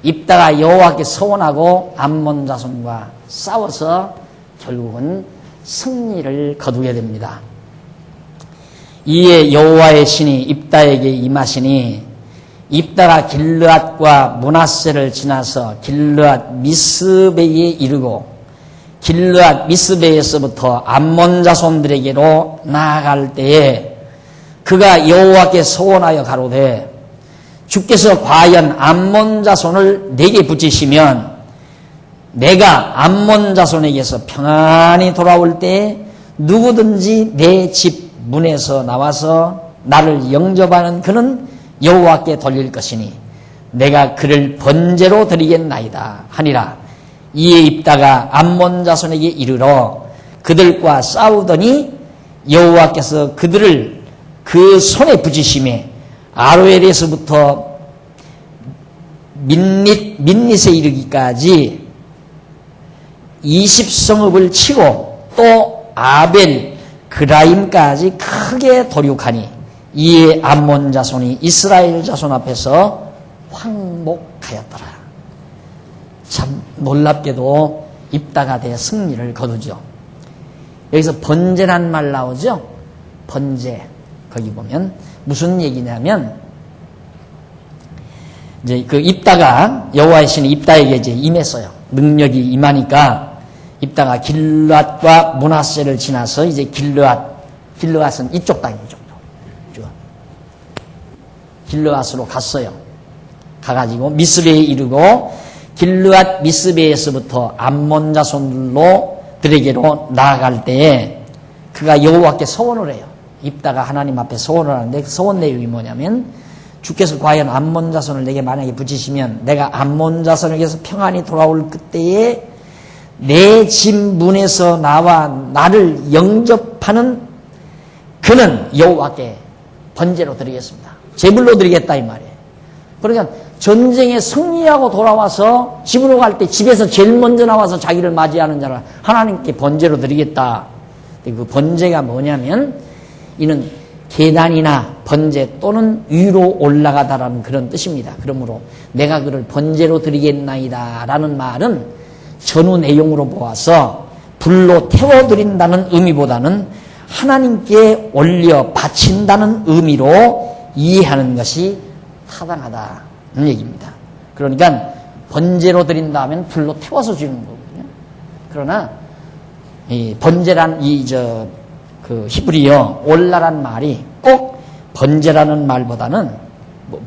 입다가 여호와께 서원하고 암몬 자손과 싸워서 결국은 승리를 거두게 됩니다. 이에 여호와의 신이 입다에게 임하시니 입다가 길르앗과 므낫세를 지나서 길르앗 미스베에 이르고 길르앗 미스베에서부터 암몬 자손들에게로 나아갈 때에 그가 여호와께 서원하여 가로되 주께서 과연 암몬 자손을 내게 붙이시면 내가 암몬 자손에게서 평안히 돌아올 때 누구든지 내 집 문에서 나와서 나를 영접하는 그는 여호와께 돌릴 것이니 내가 그를 번제로 드리겠나이다 하니라. 이에 입다가 암몬 자손에게 이르러 그들과 싸우더니 여호와께서 그들을 그 손에 붙이심에 아로엘에서부터 민닛에 이르기까지 20성읍을 치고 또 아벨, 그라임까지 크게 도륙하니 이에 암몬 자손이 이스라엘 자손 앞에서 황목하였더라. 참 놀랍게도 입다가 승리를 거두죠. 여기서 번제란 말 나오죠. 번제. 거기 보면 무슨 얘기냐면 이제 그 입다가 여호와의 신이 입다에게 이제 임했어요. 능력이 임하니까 입다가 길르앗과 므낫세를 지나서 이제 길르앗은 이쪽 땅이죠. 길르앗으로 갔어요. 가가지고 미스베에 이르고 길르앗 미스베에서부터 암몬 자손들에게로 나아갈 때에 그가 여호와께 서원을 해요. 입다가 하나님 앞에 서원을 하는데 그 서원 내용이 뭐냐면 주께서 과연 암몬 자손을 내게 만약에 붙이시면 내가 암몬 자손에게서 평안히 돌아올 그때에 내 집 문에서 나와 나를 영접하는 그는 여호와께 번제로 드리겠습니다. 제물로 드리겠다 이 말이에요. 그러니까 전쟁에 승리하고 돌아와서 집으로 갈 때 집에서 제일 먼저 나와서 자기를 맞이하는 자를 하나님께 번제로 드리겠다. 그 번제가 뭐냐면 이는 계단이나 번제 또는 위로 올라가다라는 그런 뜻입니다. 그러므로 내가 그를 번제로 드리겠나이다 라는 말은 전후 내용으로 보아서 불로 태워드린다는 의미보다는 하나님께 올려 바친다는 의미로 이해하는 것이 타당하다는 얘기입니다. 그러니까 번제로 드린다 하면 불로 태워서 주는 거거든요. 그러나 이 번제란 그 히브리어 올라란 말이 꼭 번제라는 말보다는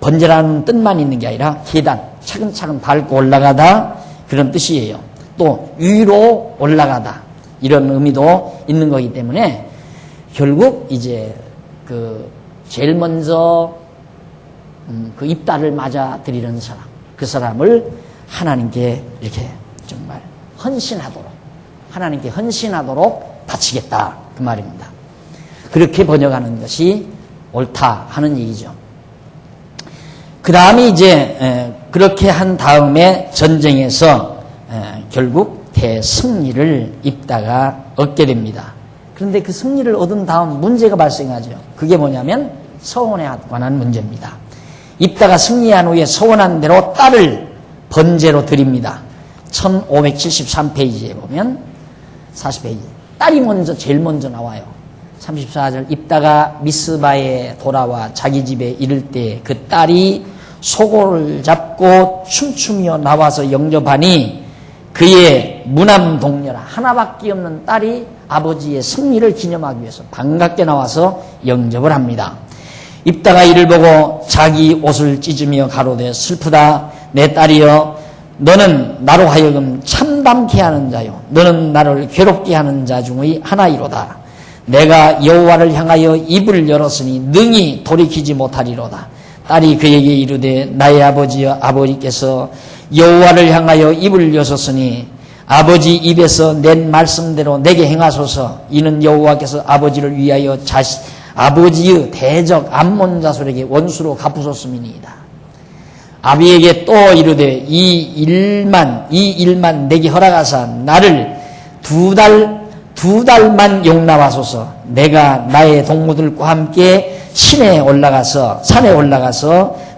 번제라는 뜻만 있는 게 아니라 계단 차근차근 밟고 올라가다 그런 뜻이에요. 또 위로 올라가다 이런 의미도 있는 거기 때문에 결국 이제 그 제일 먼저 그 입다를 맞아 드리는 사람, 그 사람을 하나님께 이렇게 정말 하나님께 헌신하도록 바치겠다 그 말입니다. 그렇게 번역하는 것이 옳다 하는 얘기죠. 그 다음에 이제 그렇게 한 다음에 전쟁에서 결국 대승리를 입다가 얻게 됩니다. 그런데 그 승리를 얻은 다음 문제가 발생하죠. 그게 뭐냐면 서원에 관한 문제입니다. 입다가 승리한 후에 서원한 대로 딸을 번제로 드립니다. 1573페이지에 보면 40페이지 딸이 제일 먼저 나와요. 34절 입다가 미스바에 돌아와 자기 집에 이를 때 그 딸이 소고를 잡고 춤추며 나와서 영접하니 그의 무남 동료라 하나밖에 없는 딸이 아버지의 승리를 기념하기 위해서 반갑게 나와서 영접을 합니다. 입다가 이를 보고 자기 옷을 찢으며 가로되 슬프다 내 딸이여 너는 나로 하여금 참담케 하는 자요 너는 나를 괴롭게 하는 자 중의 하나이로다. 내가 여호와를 향하여 입을 열었으니 능히 돌이키지 못하리로다. 딸이 그에게 이르되 나의 아버지여 아버지께서 여호와를 향하여 입을 여셨으니 아버지 입에서 낸 말씀대로 내게 행하소서. 이는 여호와께서 아버지를 위하여 아버지의 대적 암몬 자손에게 원수로 갚으셨음이니이다. 아비에게 또 이르되 이 일만 내게 허락하사 나를 두 달만 용납하소서. 내가 나의 동무들과 함께 산에 올라가서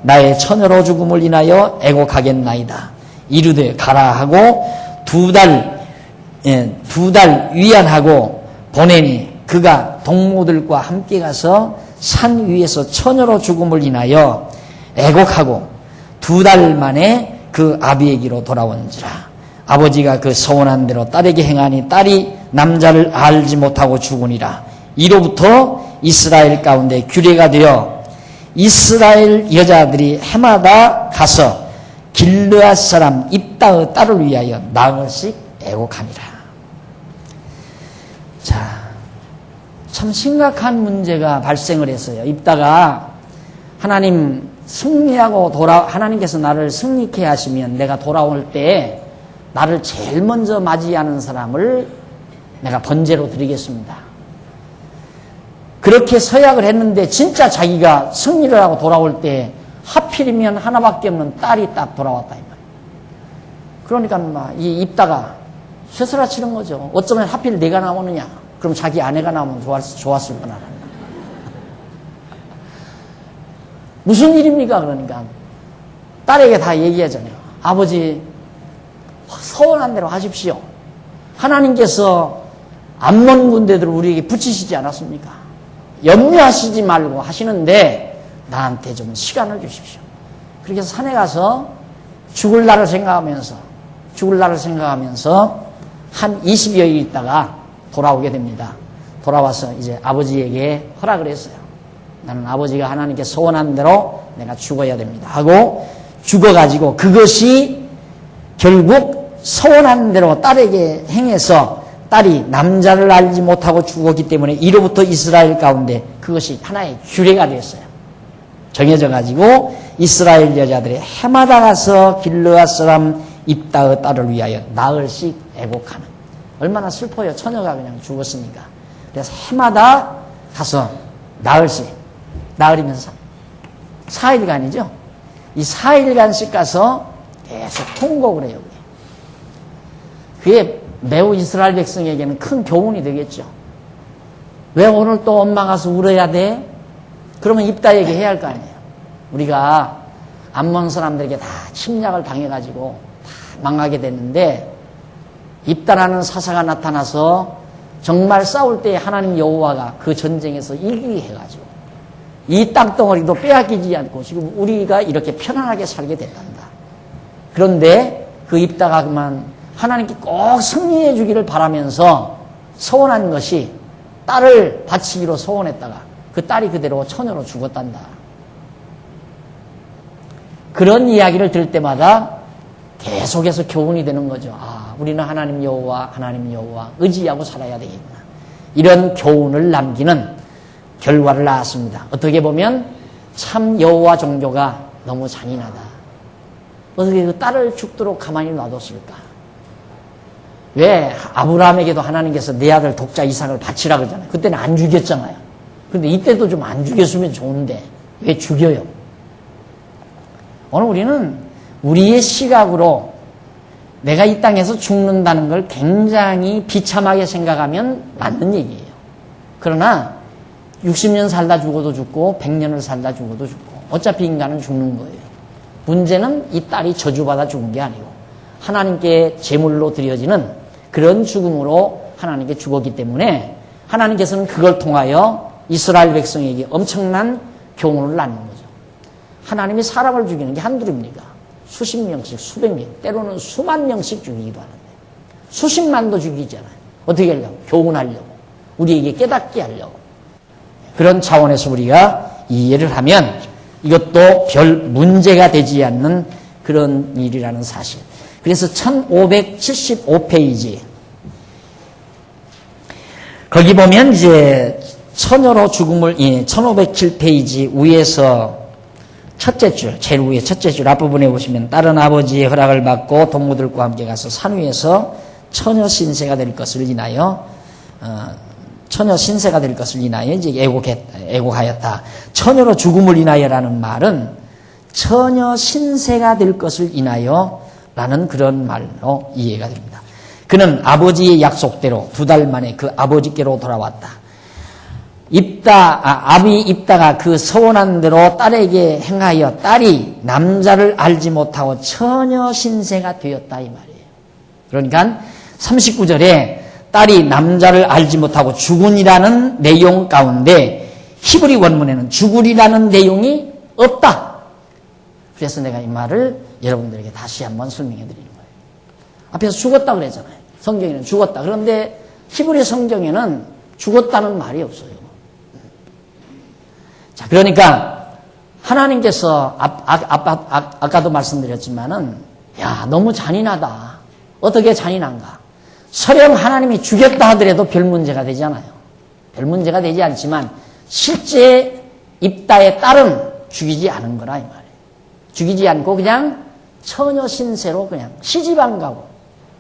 나의 처녀로 죽음을 인하여 애곡하겠나이다. 이르되 가라 하고 두 달 위안하고 보내니 그가 동무들과 함께 가서 산 위에서 처녀로 죽음을 인하여 애곡하고 2달 만에 그 아비에게로 돌아온지라. 아버지가 그 서원한 대로 딸에게 행하니 딸이 남자를 알지 못하고 죽으니라. 이로부터 이스라엘 가운데 규례가 되어 이스라엘 여자들이 해마다 가서 길르앗 사람 입다의 딸을 위하여 나흘씩 애곡하니라. 자, 참 심각한 문제가 발생을 했어요. 입다가 하나님 승리하고 하나님께서 나를 승리케 하시면 내가 돌아올 때 나를 제일 먼저 맞이하는 사람을 내가 번제로 드리겠습니다. 그렇게 서약을 했는데 진짜 자기가 승리를 하고 돌아올 때 하필이면 하나밖에 없는 딸이 딱 돌아왔다 이 말이에요. 그러니까 막 이 입다가 쇠스라치는 거죠. 어쩌면 하필 내가 나오느냐. 그럼 자기 아내가 나오면 좋았을 뻔하라. 무슨 일입니까? 그러니까 딸에게 다 얘기하잖아요. 아버지 서운한 대로 하십시오. 하나님께서 암몬 군대들을 우리에게 붙이시지 않았습니까? 염려하시지 말고 하시는데 나한테 좀 시간을 주십시오. 그렇게 해서 산에 가서 죽을 날을 생각하면서 한 20여일 있다가 돌아오게 됩니다. 돌아와서 이제 아버지에게 허락을 했어요. 나는 아버지가 하나님께 소원한 대로 내가 죽어야 됩니다 하고 죽어가지고 그것이 결국 소원한 대로 딸에게 행해서 딸이 남자를 알지 못하고 죽었기 때문에 이로부터 이스라엘 가운데 그것이 하나의 규례가 되었어요. 정해져 가지고 이스라엘 여자들이 해마다 가서 길르앗 사람 입다의 딸을 위하여 나흘씩 애곡하는. 얼마나 슬퍼요. 처녀가 그냥 죽었으니까. 그래서 해마다 가서 나흘씩, 나흘이면 4일간이죠. 이 4일간씩 가서 계속 통곡을 해요. 그게 매우 이스라엘 백성에게는 큰 교훈이 되겠죠. 왜 오늘 또 엄마 가서 울어야 돼? 그러면 입다에게 해야 할 거 아니에요. 우리가 암몬 사람들에게 다 침략을 당해가지고 다 망하게 됐는데 입다라는 사사가 나타나서 정말 싸울 때 하나님 여호와가 그 전쟁에서 이기게 해가지고 이 땅덩어리도 빼앗기지 않고 지금 우리가 이렇게 편안하게 살게 됐단다. 그런데 그 입다가 그만 하나님께 꼭 승리해 주기를 바라면서 소원한 것이 딸을 바치기로 소원했다가 그 딸이 그대로 처녀로 죽었단다. 그런 이야기를 들을 때마다 계속해서 교훈이 되는 거죠. 아, 우리는 하나님 여호와 의지하고 살아야 되겠구나. 이런 교훈을 남기는 결과를 낳았습니다. 어떻게 보면 참 여호와 종교가 너무 잔인하다. 어떻게 그 딸을 죽도록 가만히 놔뒀을까? 왜 아브라함에게도 하나님께서 내 아들 독자 이삭을 바치라 그러잖아요. 그때는 안 죽였잖아요. 근데 이때도 좀 안 죽였으면 좋은데 왜 죽여요? 오늘 우리는 우리의 시각으로 내가 이 땅에서 죽는다는 걸 굉장히 비참하게 생각하면 맞는 얘기예요. 그러나 60년 살다 죽어도 죽고 100년을 살다 죽어도 죽고 어차피 인간은 죽는 거예요. 문제는 이 딸이 저주받아 죽은 게 아니고 하나님께 제물로 드려지는 그런 죽음으로 하나님께 죽었기 때문에 하나님께서는 그걸 통하여 이스라엘 백성에게 엄청난 교훈을 낳는 거죠. 하나님이 사람을 죽이는 게 한둘입니까? 수십 명씩, 수백 명, 때로는 수만 명씩 죽이기도 하는데 수십만도 죽이잖아요. 어떻게 하려고? 교훈하려고. 우리에게 깨닫게 하려고. 그런 차원에서 우리가 이해를 하면 이것도 별 문제가 되지 않는 그런 일이라는 사실. 그래서 1575페이지 거기 보면 이제 처녀로 죽음을 1507페이지 위에서 첫째 줄, 제일 위에 첫째 줄 앞부분에 보시면 다른 아버지의 허락을 받고 동무들과 함께 가서 산 위에서 처녀 신세가 될 것을 인하여 처녀 신세가 될 것을 인하여 이제 애곡하였다. 처녀로 죽음을 인하여라는 말은 처녀 신세가 될 것을 인하여라는 그런 말로 이해가 됩니다. 그는 아버지의 약속대로 2달 만에 그 아버지께로 돌아왔다. 아비 입다가 그 서원한 대로 딸에게 행하여 딸이 남자를 알지 못하고 처녀 신세가 되었다 이 말이에요. 그러니까 39절에 딸이 남자를 알지 못하고 죽으리라는 내용 가운데 히브리 원문에는 죽으리라는 내용이 없다. 그래서 내가 이 말을 여러분들에게 다시 한번 설명해 드리는 거예요. 앞에서 죽었다 그랬잖아요. 성경에는 죽었다. 그런데 히브리 성경에는 죽었다는 말이 없어요. 자, 그러니까 하나님께서 아까도 말씀드렸지만은 야, 너무 잔인하다. 어떻게 잔인한가? 설령 하나님이 죽였다 하더라도 별 문제가 되지 않아요. 별 문제가 되지 않지만 실제 입다의 딸은 죽이지 않은 거라 이 말이에요. 죽이지 않고 그냥 처녀 신세로 그냥 시집 안 가고.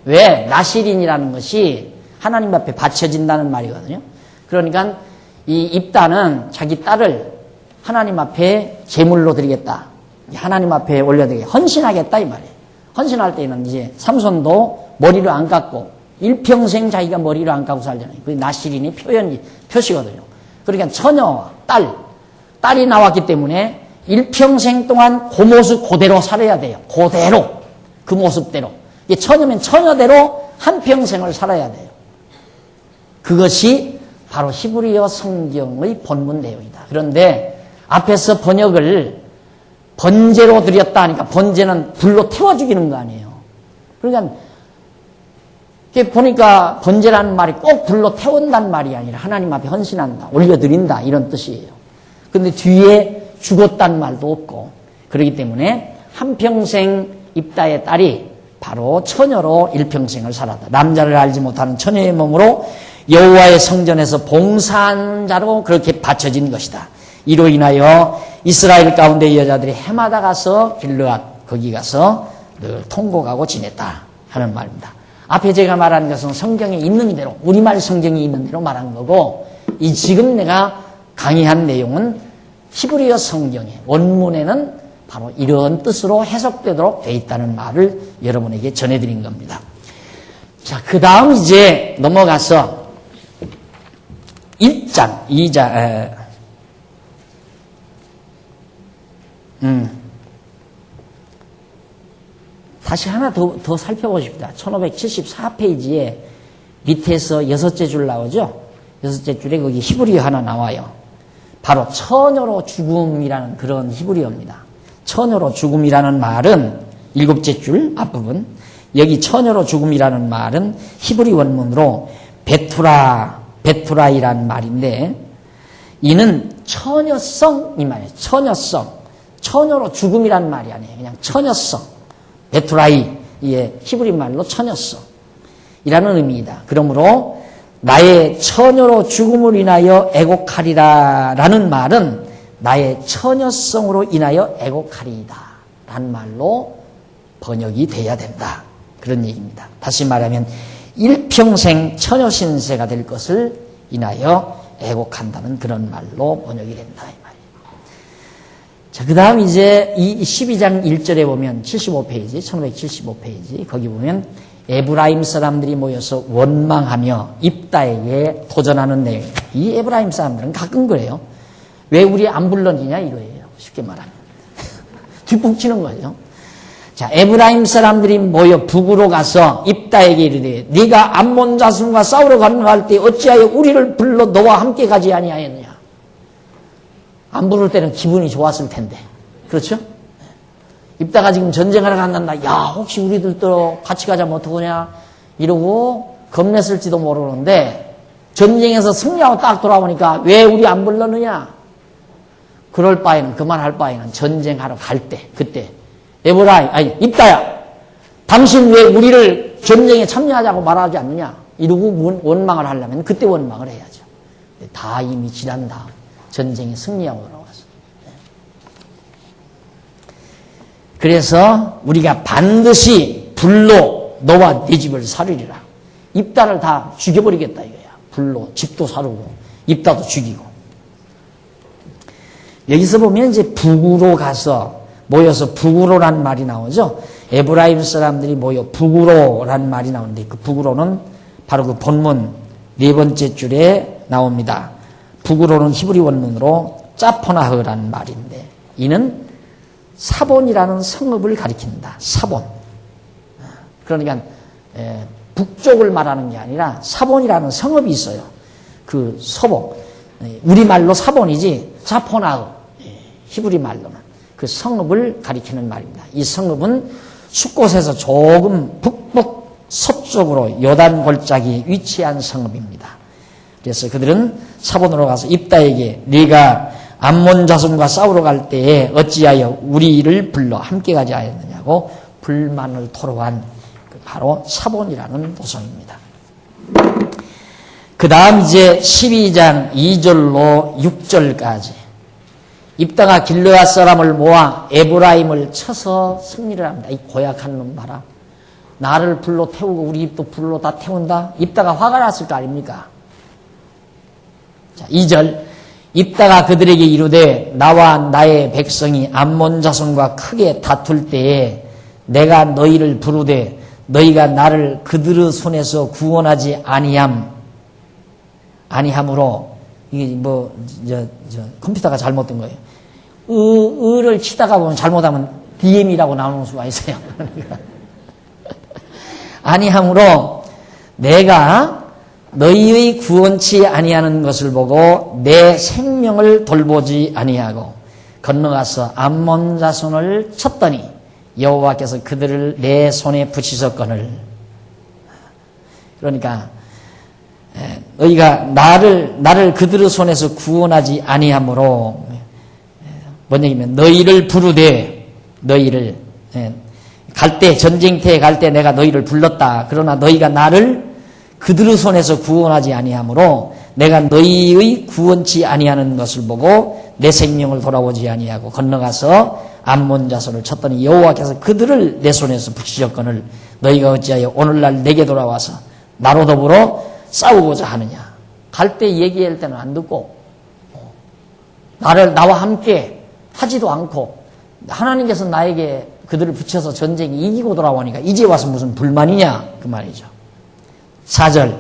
왜? 나실인이라는 것이 하나님 앞에 바쳐진다는 말이거든요. 그러니까 이 입다는 자기 딸을 하나님 앞에 제물로 드리겠다. 하나님 앞에 올려드리게 헌신하겠다 이 말이에요. 헌신할 때는 이제 삼손도 머리를 안 깎고 일평생 자기가 머리를 안 깎고 살잖아요. 그게 나시린이 표시거든요. 그러니까 처녀와 딸이 나왔기 때문에 일평생 동안 그 모습 그대로 살아야 돼요. 그대로 그 모습대로. 처녀면 처녀대로 한평생을 살아야 돼요. 그것이 바로 히브리어 성경의 본문 내용이다. 그런데 앞에서 번역을 번제로 드렸다 하니까 번제는 불로 태워 죽이는 거 아니에요. 그러니까 보니까 번제라는 말이 꼭 불로 태운다는 말이 아니라 하나님 앞에 헌신한다, 올려드린다 이런 뜻이에요. 그런데 뒤에 죽었다는 말도 없고 그렇기 때문에 한평생 입다의 딸이 바로 처녀로 일평생을 살았다. 남자를 알지 못하는 처녀의 몸으로 여호와의 성전에서 봉사한 자로 그렇게 바쳐진 것이다. 이로 인하여 이스라엘 가운데 여자들이 해마다 가서 길르앗 거기 가서 늘 통곡하고 지냈다 하는 말입니다. 앞에 제가 말한 것은 성경에 있는 대로 우리말 성경이 있는 대로 말한 거고 이 지금 내가 강의한 내용은 히브리어 성경의 원문에는 바로 이런 뜻으로 해석되도록 되어 있다는 말을 여러분에게 전해드린 겁니다. 자, 그 다음 이제 넘어가서 1장, 2장, 다시 하나 더 살펴보십시다. 1574페이지에 밑에서 6째 줄 나오죠? 6째 줄에 거기 히브리어 하나 나와요. 바로 처녀로 죽음이라는 그런 히브리어입니다. 처녀로 죽음이라는 말은 7째 줄 앞부분, 여기 처녀로 죽음이라는 말은 히브리 원문으로 베투라이라는 말인데 이는 처녀성 이 말이에요. 처녀성. 처녀로 죽음이라는 말이 아니에요. 그냥 처녀성. 베투라이, 예, 히브리 말로 처녀성 이라는 의미이다. 그러므로 나의 처녀로 죽음을 인하여 애곡하리라 라는 말은 나의 처녀성으로 인하여 애곡하리이다 라는 말로 번역이 돼야 된다. 그런 얘기입니다. 다시 말하면 일평생 처녀 신세가 될 것을 인하여 애곡한다는 그런 말로 번역이 된다 이 말이에요. 자, 그 다음 이제 이 12장 1절에 보면 75페이지, 1575페이지 거기 보면 에브라임 사람들이 모여서 원망하며 입다에게 도전하는 내용. 이 에브라임 사람들은 가끔 그래요. 왜 우리 안 불러지냐 이거예요. 쉽게 말하면. 뒷북치는 거죠. 자, 에브라임 사람들이 모여 북으로 가서 입다에게 이르되 네가 암몬 자손과 싸우러 가는 때 어찌하여 우리를 불러 너와 함께 가지 아니하였느냐. 안 부를 때는 기분이 좋았을 텐데. 그렇죠? 입다가 지금 전쟁하러 간단다. 야, 혹시 우리들도 같이 가자면 어떡하냐? 이러고 겁냈을지도 모르는데 전쟁에서 승리하고 딱 돌아오니까 왜 우리 안 불렀느냐? 그럴 바에는, 그만할 바에는 전쟁하러 갈 때, 그때 입다야, 당신 왜 우리를 전쟁에 참여하자고 말하지 않느냐? 이러고 원망을 하려면 그때 원망을 해야죠. 다 이미 지난 다음 전쟁에 승리하고 돌아와서. 그래서 우리가 반드시 불로 너와 네 집을 살리리라. 입다를 다 죽여버리겠다 이거야. 불로 집도 사르고 입다도 죽이고. 여기서 보면 이제 북으로 가서 모여서 북으로란 말이 나오죠. 에브라임 사람들이 모여 북으로란 말이 나오는데 그 북으로는 바로 그 본문 4번째 줄에 나옵니다. 북으로는 히브리 원문으로 짜포나흐라는 말인데 이는 사본이라는 성읍을 가리킨다. 사본. 그러니까 북쪽을 말하는 게 아니라 사본이라는 성읍이 있어요. 그 서복. 우리말로 사본이지 짜포나흐. 히브리 말로는 그 성읍을 가리키는 말입니다. 이 성읍은 숫곳에서 조금 북북 서쪽으로 요단 골짜기에 위치한 성읍입니다. 그래서 그들은 사본으로 가서 입다에게 네가 암몬 자손과 싸우러 갈 때에 어찌하여 우리를 불러 함께 가지 않았느냐고 불만을 토로한 바로 사본이라는 도성입니다. 그 다음 이제 12장 2절로 6절까지 입다가 길르앗 사람을 모아 에브라임을 쳐서 승리를 합니다. 이 고약한 놈 봐라. 나를 불로 태우고 우리 입도 불로 다 태운다. 입다가 화가 났을 거 아닙니까? 자, 2절 입다가 그들에게 이르되 나와 나의 백성이 암몬 자손과 크게 다툴 때에 내가 너희를 부르되 너희가 나를 그들의 손에서 구원하지 아니함으로 이게 컴퓨터가 잘못된 거예요. 의를 치다가 보면 잘못하면 DM이라고 나오는 수가 있어요. 아니함으로 내가 너희의 구원치 아니하는 것을 보고 내 생명을 돌보지 아니하고 건너가서 암몬 자손을 쳤더니 여호와께서 그들을 내 손에 붙이셨거늘. 그러니까 너희가 나를 그들의 손에서 구원하지 아니하므로 뭔 얘기냐면 너희를 부르되 너희를 갈 때 전쟁터에 갈 때 내가 너희를 불렀다. 그러나 너희가 나를 그들의 손에서 구원하지 아니하므로 내가 너희의 구원치 아니하는 것을 보고 내 생명을 돌아보지 아니하고 건너가서 암몬 자손을 쳤더니 여호와께서 그들을 내 손에서 붙이셨거늘 너희가 어찌하여 오늘날 내게 돌아와서 나로 더불어 싸우고자 하느냐. 갈 때 얘기할 때는 안 듣고 나와 함께 하지도 않고 하나님께서 나에게 그들을 붙여서 전쟁이 이기고 돌아오니까 이제 와서 무슨 불만이냐 그 말이죠. 4절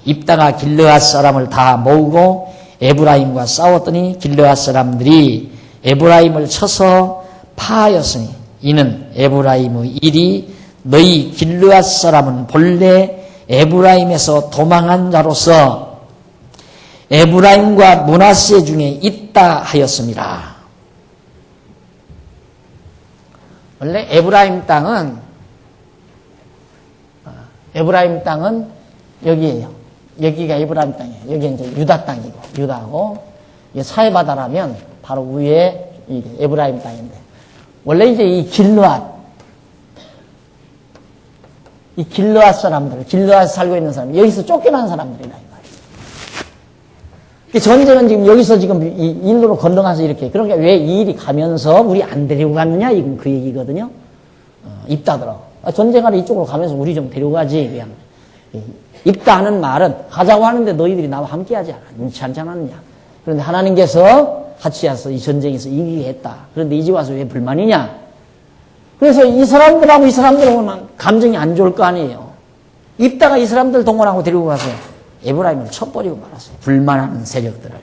입다가 길르앗 사람을 다 모으고 에브라임과 싸웠더니 길르앗 사람들이 에브라임을 쳐서 파하였으니 이는 에브라임의 일이 너희 길르앗 사람은 본래 에브라임에서 도망한 자로서 에브라임과 므낫세 중에 있다 하였습니다. 원래 에브라임 땅은 여기에요. 여기가 에브라임 땅이에요. 여기 이제 유다 땅이고, 유다고, 이게 사해바다라면 바로 위에 이게 에브라임 땅인데, 원래 이제 이 길르앗 사람들, 길르앗 살고 있는 사람, 여기서 쫓겨난 사람들이다, 이 말이에요. 전쟁은 지금 여기서 지금 이 일로로 건너가서 이렇게, 그러니까 왜 이 일이 가면서 우리 안 데리고 갔느냐? 이건 그 얘기거든요. 입다더라. 전쟁하러 이쪽으로 가면서 우리 좀 데리고 가지, 그냥. 입다 하는 말은 가자고 하는데 너희들이 나와 함께 하지 않지 않았느냐. 그런데 하나님께서 같이 와서 이 전쟁에서 이기게 했다. 그런데 이제 와서 왜 불만이냐? 그래서 이 사람들하고 이 사람들하고는 감정이 안 좋을 거 아니에요. 입다가 이 사람들 동원하고 데리고 가서 에브라임을 쳐버리고 말았어요. 불만하는 세력들을.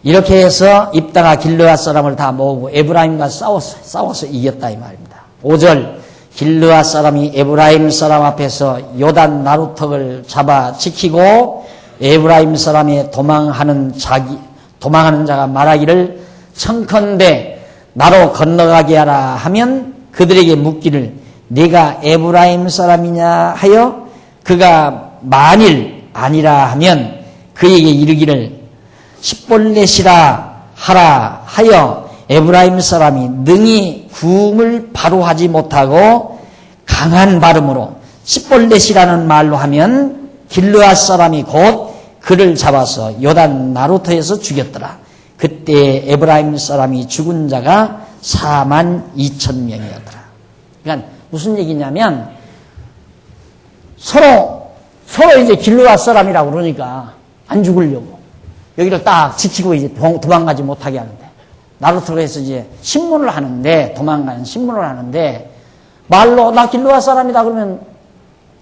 이렇게 해서 입다가 길르앗 사람을 다 모으고 에브라임과 싸워서 이겼다 이 말입니다. 5절 길르앗 사람이 에브라임 사람 앞에서 요단 나루턱을 잡아 지키고 에브라임 사람의 도망하는 자가 말하기를 청컨대 나로 건너가게 하라 하면 그들에게 묻기를 네가 에브라임 사람이냐 하여 그가 만일 아니라 하면 그에게 이르기를 십볼렛이라 하라 하여 에브라임 사람이 능히 구음을 바로 하지 못하고 강한 발음으로 십볼렛이라는 말로 하면 길르앗 사람이 곧 그를 잡아서 요단 나루터에서 죽였더라. 그때 에브라임 사람이 죽은 자가 42,000명이었더라. 그러니까 무슨 얘기냐면 서로 이제 길르앗 사람이라고 그러니까 안 죽으려고 여기를 딱 지키고 이제 도망가지 못하게 하는데 나루터에서 이제 신문을 하는데 도망가는 신문을 하는데 말로 나 길르앗 사람이다 그러면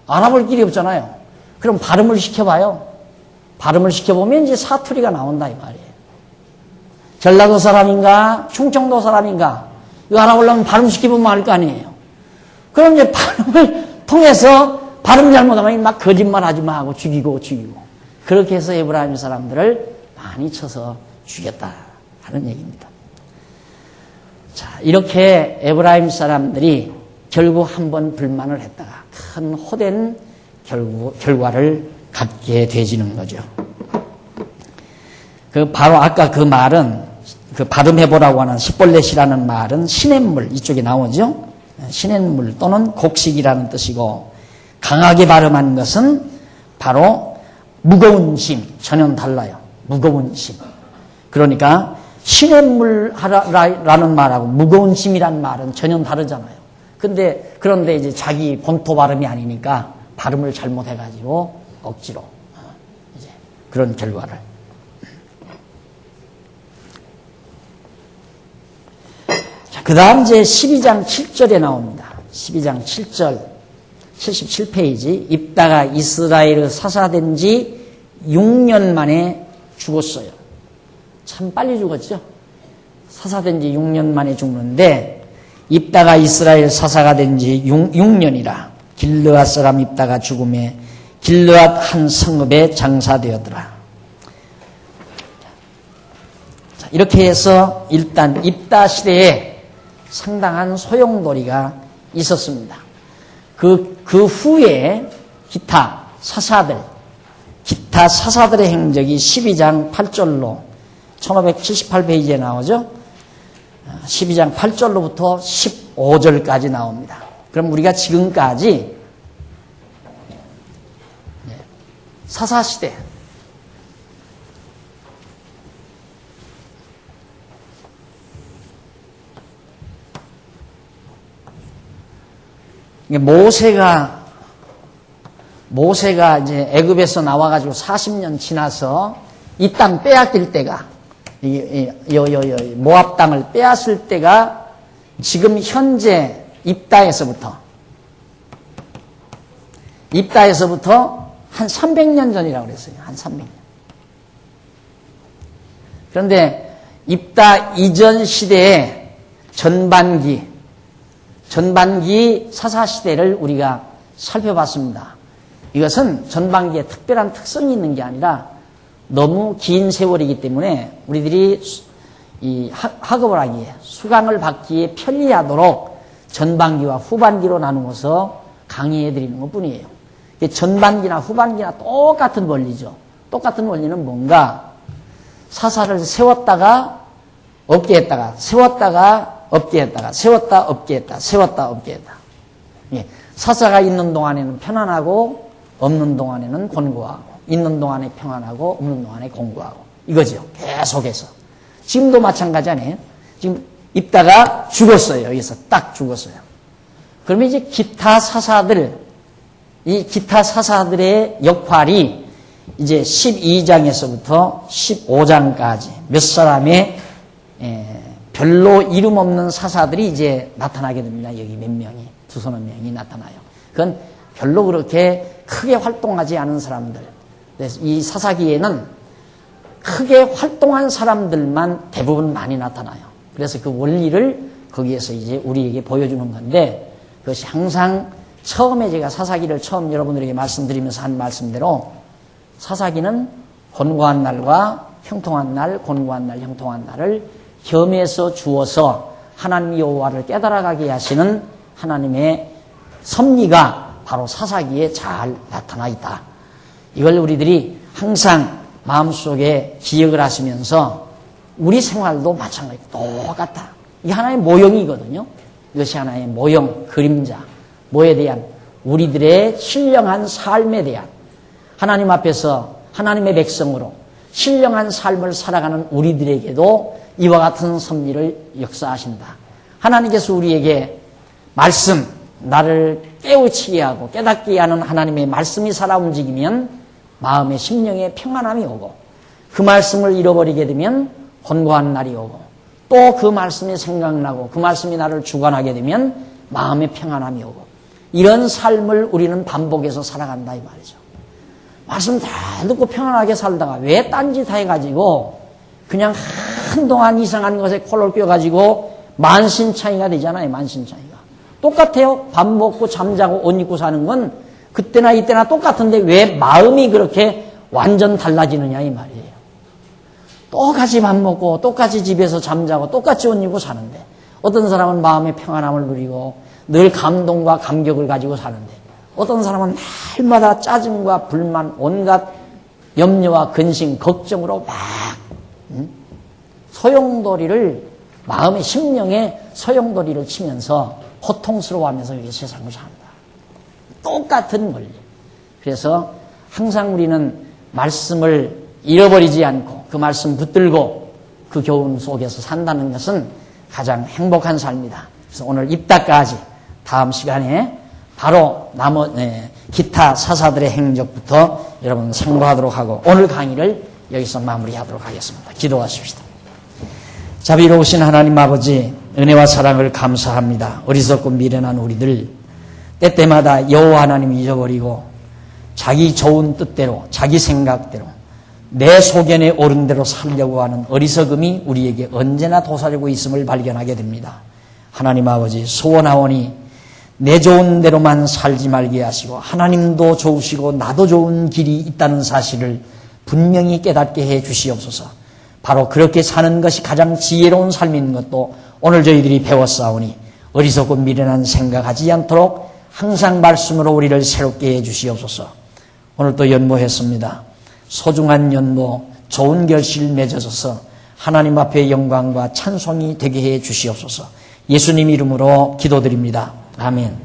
알아볼 길이 없잖아요. 그럼 발음을 시켜봐요. 발음을 시켜보면 이제 사투리가 나온다 이 말이에요. 전라도 사람인가 충청도 사람인가 이거 알아보려면 발음 시켜보면 알 거 아니에요. 그럼 이제 발음을 통해서 발음 잘못하면 막 거짓말하지 마 하고 죽이고 그렇게 해서 에브라임 사람들을 많이 쳐서 죽였다 하는 얘기입니다. 자, 이렇게 에브라임 사람들이 결국 한번 불만을 했다가 큰 호된 결과를 갖게 되지는 거죠. 바로 아까 그 말은 발음해보라고 하는 십볼렛이라는 말은 시냇물 이쪽에 나오죠. 시냇물 또는 곡식이라는 뜻이고 강하게 발음한 것은 바로 무거운 짐 전혀 달라요. 무거운 짐. 그러니까 시냇물라는 말하고 무거운 짐이라는 말은 전혀 다르잖아요. 그런데 이제 자기 본토 발음이 아니니까 발음을 잘못해가지고 억지로 이제 그런 결과를. 자, 그 다음 이제 12장 7절에 나옵니다. 12장 7절, 77페이지. 입다가 이스라엘의 사사된 지 6년 만에 죽었어요. 참 빨리 죽었죠? 사사된 지 6년 만에 죽는데, 입다가 이스라엘 사사가 된 지 6년이라 길르앗 사람 입다가 죽음에 길르앗 한 성읍에 장사되었더라. 자, 이렇게 해서 일단 입다 시대에 상당한 소용돌이가 있었습니다. 그 후에 기타 사사들의 행적이 12장 8절로 1578페이지에 나오죠. 12장 8절로부터 15절까지 나옵니다. 그럼 우리가 지금까지 사사시대, 모세가 이제 애굽에서 나와가지고 40년 지나서 이 땅 빼앗길 때가, 모압 땅을 빼앗을 때가 지금 현재 입다에서부터 한 300년 전이라고 그랬어요. 한 300년. 그런데 입다 이전 시대의 전반기 사사시대를 우리가 살펴봤습니다. 이것은 전반기에 특별한 특성이 있는 게 아니라 너무 긴 세월이기 때문에 우리들이 이 학업을 하기에, 수강을 받기에 편리하도록 전반기와 후반기로 나누어서 강의해 드리는 것 뿐이에요. 전반기나 후반기나 똑같은 원리죠. 똑같은 원리는 뭔가, 사사를 세웠다가 없게 했다가, 세웠다가 없게 했다가, 세웠다 없게 했다, 세웠다 없게 했다. 사사가 있는 동안에는 편안하고 없는 동안에는 곤고하고, 있는 동안에 평안하고 없는 동안에 공고하고, 이거죠. 계속해서. 지금도 마찬가지 아니에요? 지금 입다가 죽었어요. 여기서 딱 죽었어요. 그러면 이제 기타 사사들의 역할이 이제 12장에서부터 15장까지 몇 사람의 별로 이름 없는 사사들이 이제 나타나게 됩니다. 여기 몇 명이, 두서너 명이 나타나요. 그건 별로 그렇게 크게 활동하지 않은 사람들. 그래서 이 사사기에는 크게 활동한 사람들만 대부분 많이 나타나요. 그래서 그 원리를 거기에서 이제 우리에게 보여주는 건데, 그것이 항상 처음에 제가 사사기를 처음 여러분들에게 말씀드리면서 한 말씀대로, 사사기는 곤고한 날과 형통한 날, 곤고한 날, 형통한 날을 겸해서 주어서 하나님 여호와를 깨달아가게 하시는 하나님의 섭리가 바로 사사기에 잘 나타나 있다. 이걸 우리들이 항상 마음속에 기억을 하시면서 우리 생활도 마찬가지고 똑같다. 이게 하나의 모형이거든요. 이것이 하나의 모형, 그림자, 뭐에 대한, 우리들의 신령한 삶에 대한, 하나님 앞에서 하나님의 백성으로 신령한 삶을 살아가는 우리들에게도 이와 같은 섭리를 역사하신다. 하나님께서 우리에게 말씀, 나를 깨우치게 하고 깨닫게 하는 하나님의 말씀이 살아 움직이면 마음의 심령에 평안함이 오고, 그 말씀을 잃어버리게 되면 곤고한 날이 오고, 또 그 말씀이 생각나고 그 말씀이 나를 주관하게 되면 마음의 평안함이 오고, 이런 삶을 우리는 반복해서 살아간다 이 말이죠. 말씀 다 듣고 평안하게 살다가 왜 딴짓 해가지고 그냥 한동안 이상한 것에 코를 껴가지고 만신창이가 되잖아요. 만신창이가 똑같아요. 밥 먹고 잠자고 옷 입고 사는 건 그때나 이때나 똑같은데 왜 마음이 그렇게 완전 달라지느냐 이 말이에요. 똑같이 밥 먹고 똑같이 집에서 잠자고 똑같이 옷 입고 사는데, 어떤 사람은 마음의 평안함을 누리고 늘 감동과 감격을 가지고 사는데, 어떤 사람은 날마다 짜증과 불만, 온갖 염려와 근심, 걱정으로 막 소용돌이를, 마음의 심령에 소용돌이를 치면서 고통스러워하면서 이 세상을 산다. 똑같은 원리. 그래서 항상 우리는 말씀을 잃어버리지 않고 그 말씀 붙들고 그 교훈 속에서 산다는 것은 가장 행복한 삶이다. 그래서 오늘 입다까지, 다음 시간에 바로 기타 사사들의 행적부터 여러분 상고하도록 하고 오늘 강의를 여기서 마무리하도록 하겠습니다. 기도하십시다. 자비로우신 하나님 아버지, 은혜와 사랑을 감사합니다. 어리석고 미련한 우리들 때때마다 여호와 하나님 잊어버리고 자기 좋은 뜻대로 자기 생각대로 내 소견에 옳은 대로 살려고 하는 어리석음이 우리에게 언제나 도사리고 있음을 발견하게 됩니다. 하나님 아버지, 소원하오니 내 좋은 대로만 살지 말게 하시고 하나님도 좋으시고 나도 좋은 길이 있다는 사실을 분명히 깨닫게 해 주시옵소서. 바로 그렇게 사는 것이 가장 지혜로운 삶인 것도 오늘 저희들이 배웠사오니 어리석고 미련한 생각하지 않도록 항상 말씀으로 우리를 새롭게 해 주시옵소서. 오늘 또 연모했습니다. 소중한 연모, 좋은 결실 맺어져서 하나님 앞에 영광과 찬송이 되게 해 주시옵소서. 예수님 이름으로 기도드립니다. 아멘.